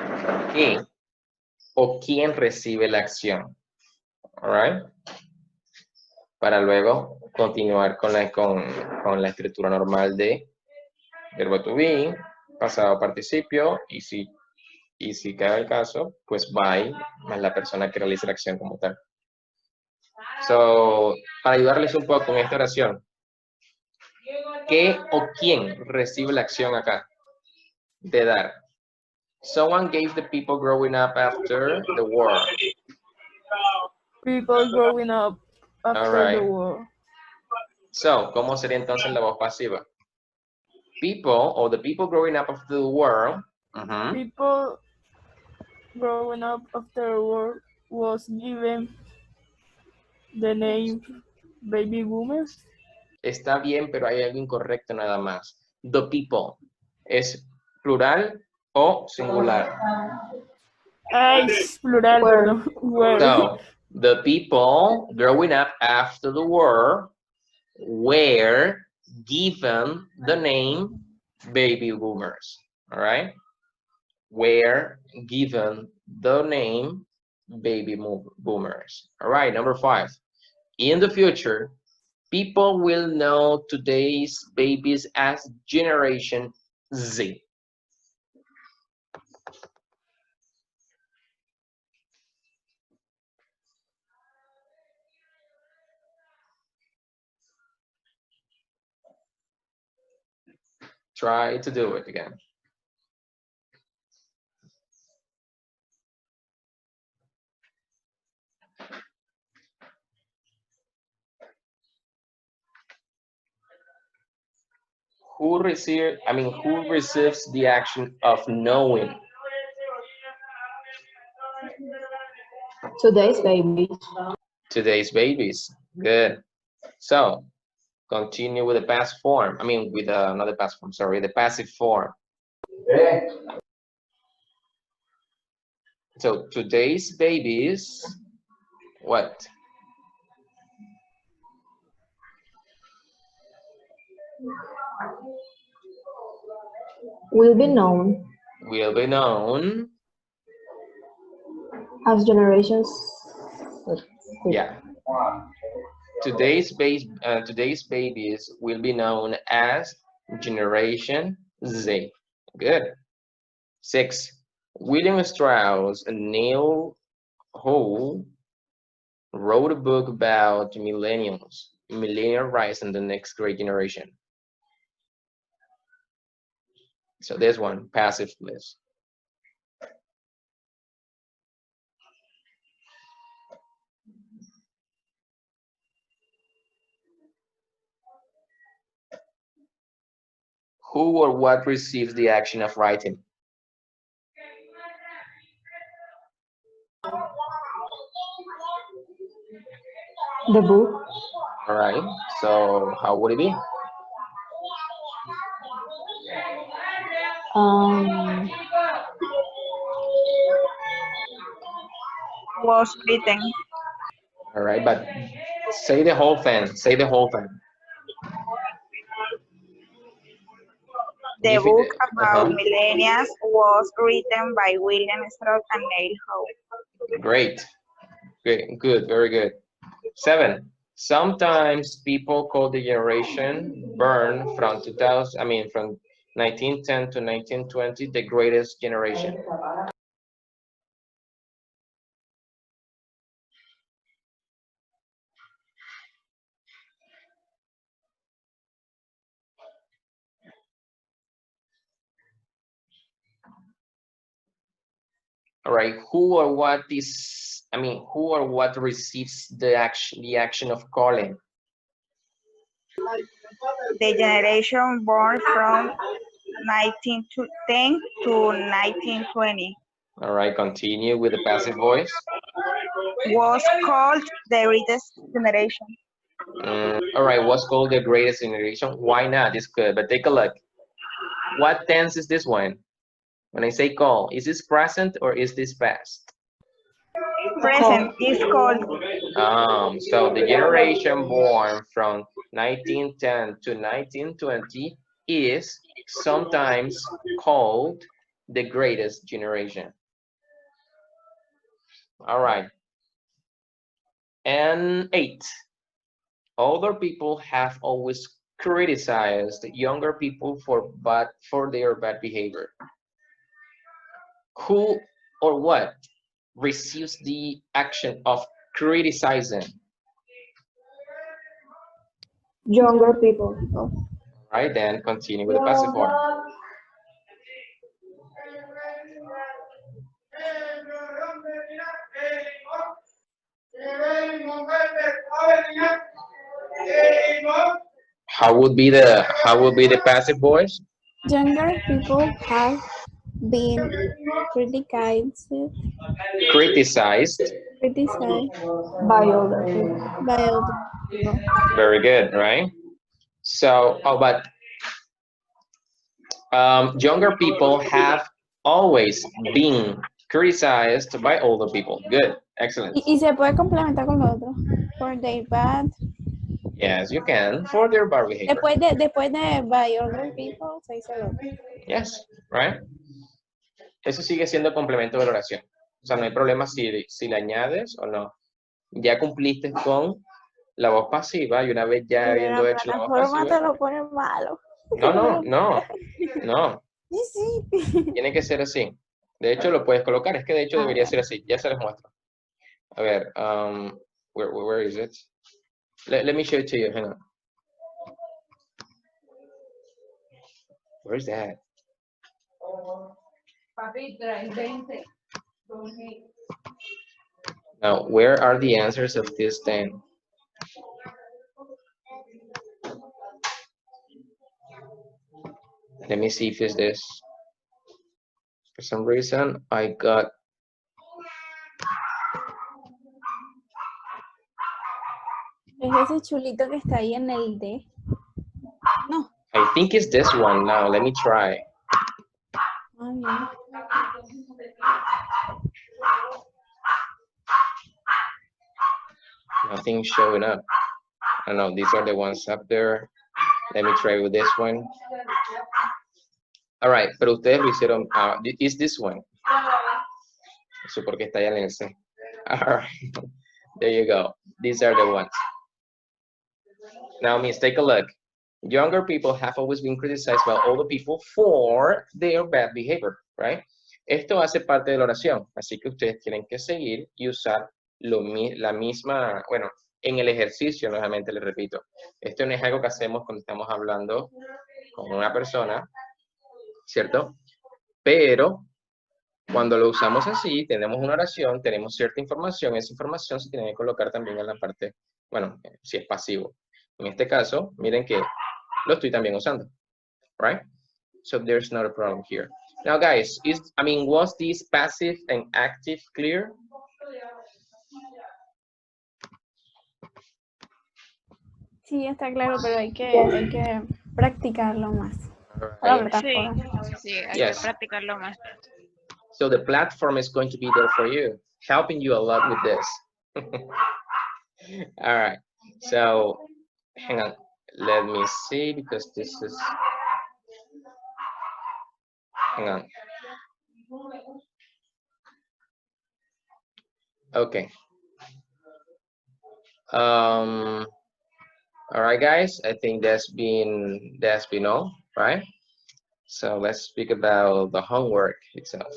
qué o quién recibe la acción. All right? Para luego continuar con la escritura normal de verbo to be, pasado participio, y si cae el caso, pues by, más la persona que realiza la acción como tal. So, para ayudarles un poco con esta oración, ¿qué o quién recibe la acción acá? De dar. Someone gave the people growing up after the war. People growing up after the war. So, ¿cómo sería entonces la voz pasiva? People, or the people growing up after the war. People growing up after the war was given the name baby boomers. Está bien, pero hay algo incorrecto nada más. The people, ¿es plural o singular? Es plural, perdón. So, the people growing up after the war were given the name baby boomers. All right, were given the name baby boomers. All right, number 5. In the future, people will know today's babies as Generation Z. Try to do it again. Who receives the action of knowing? Today's babies. Today's babies. Good. So continue with the past form. I mean, with not the past form, sorry, the passive form. So today's babies, what? Will be known Will be known. as generations. Yeah. Today's babies will be known as Generation Z. Good. 6. William Strauss and Neil Howe wrote a book about millennials, millennial rise and the next great generation. So there's one, passive, please. Who or what receives the action of writing? The book. All right, so how would it be? Was written. All right, but say the whole thing. Say the whole thing. The book about millennials was written by William Strauss and Neil Howe. Great. Great. Good. Very good. 7. Sometimes people call the generation born from 2000. I mean, from 1910 to 1920, the greatest generation. All right, who or what receives the action of calling? The generation born from 1910 to 1920. All right, continue with the passive voice. Was called the greatest generation. All right, what's called the greatest generation? Why not? It's good, but take a look. What tense is this one? When I say call, is this present or is this past? Present is called. So the generation born from 1910 to 1920 is sometimes called the greatest generation. All right. And 8. Older people have always criticized younger people for their bad behavior. Who or what receives the action of criticizing? Younger people. All right, then continue with the passive form. How would be the passive voice? Younger people have been criticized by older people. Very good, right? So, but younger people have always been criticized by older people. Good, excellent. Y se puede complementar con lo otro. For their bad Yes, you can, for their bad behavior. Después de by other people, se dice lo otro. Yes, right? Eso sigue siendo complemento de la oración. O sea, no hay problema si le añades o no. Ya cumpliste con la voz pasiva y una vez ya habiendo hecho la voz pasiva. te lo pone malo. No. Sí. Tiene que ser así. De hecho, lo puedes colocar. Es que de hecho debería ser así. Ya se les muestro. A ver, where is it? Let me show it to you. Hang on. Where's that? Now, where are the answers of this then? Let me see if it's this. For some reason, I got. Es ese chulito que está ahí en el D. No. I think it's this one now. Let me try. Ah, bien. Nothing's showing up. I don't know. These are the ones up there. Let me try with this one. All right, pero ustedes lo hicieron. Is this one? Eso porque está allá en el C. All right, there you go. These are the ones. Now, Miss, take a look. Younger people have always been criticized by older people for their bad behavior, right? Esto hace parte de la oración, así que ustedes tienen que seguir y usar la misma, bueno, en el ejercicio, nuevamente les repito. Esto no es algo que hacemos cuando estamos hablando con una persona, ¿cierto? Pero cuando lo usamos así, tenemos una oración, tenemos cierta información, esa información se tiene que colocar también en la parte, bueno, si es pasivo. En este caso, miren que lo estoy también usando, right? So there's not a problem here. Now, guys, was this passive and active clear? Sí, está claro, pero hay que practicarlo más. Sí, hay que practicarlo más. So the platform is going to be there for you, helping you a lot with this. All right, so hang on, let me see, because this is, hang on. Okay. All right, guys, I think that's been all, right? So let's speak about the homework itself.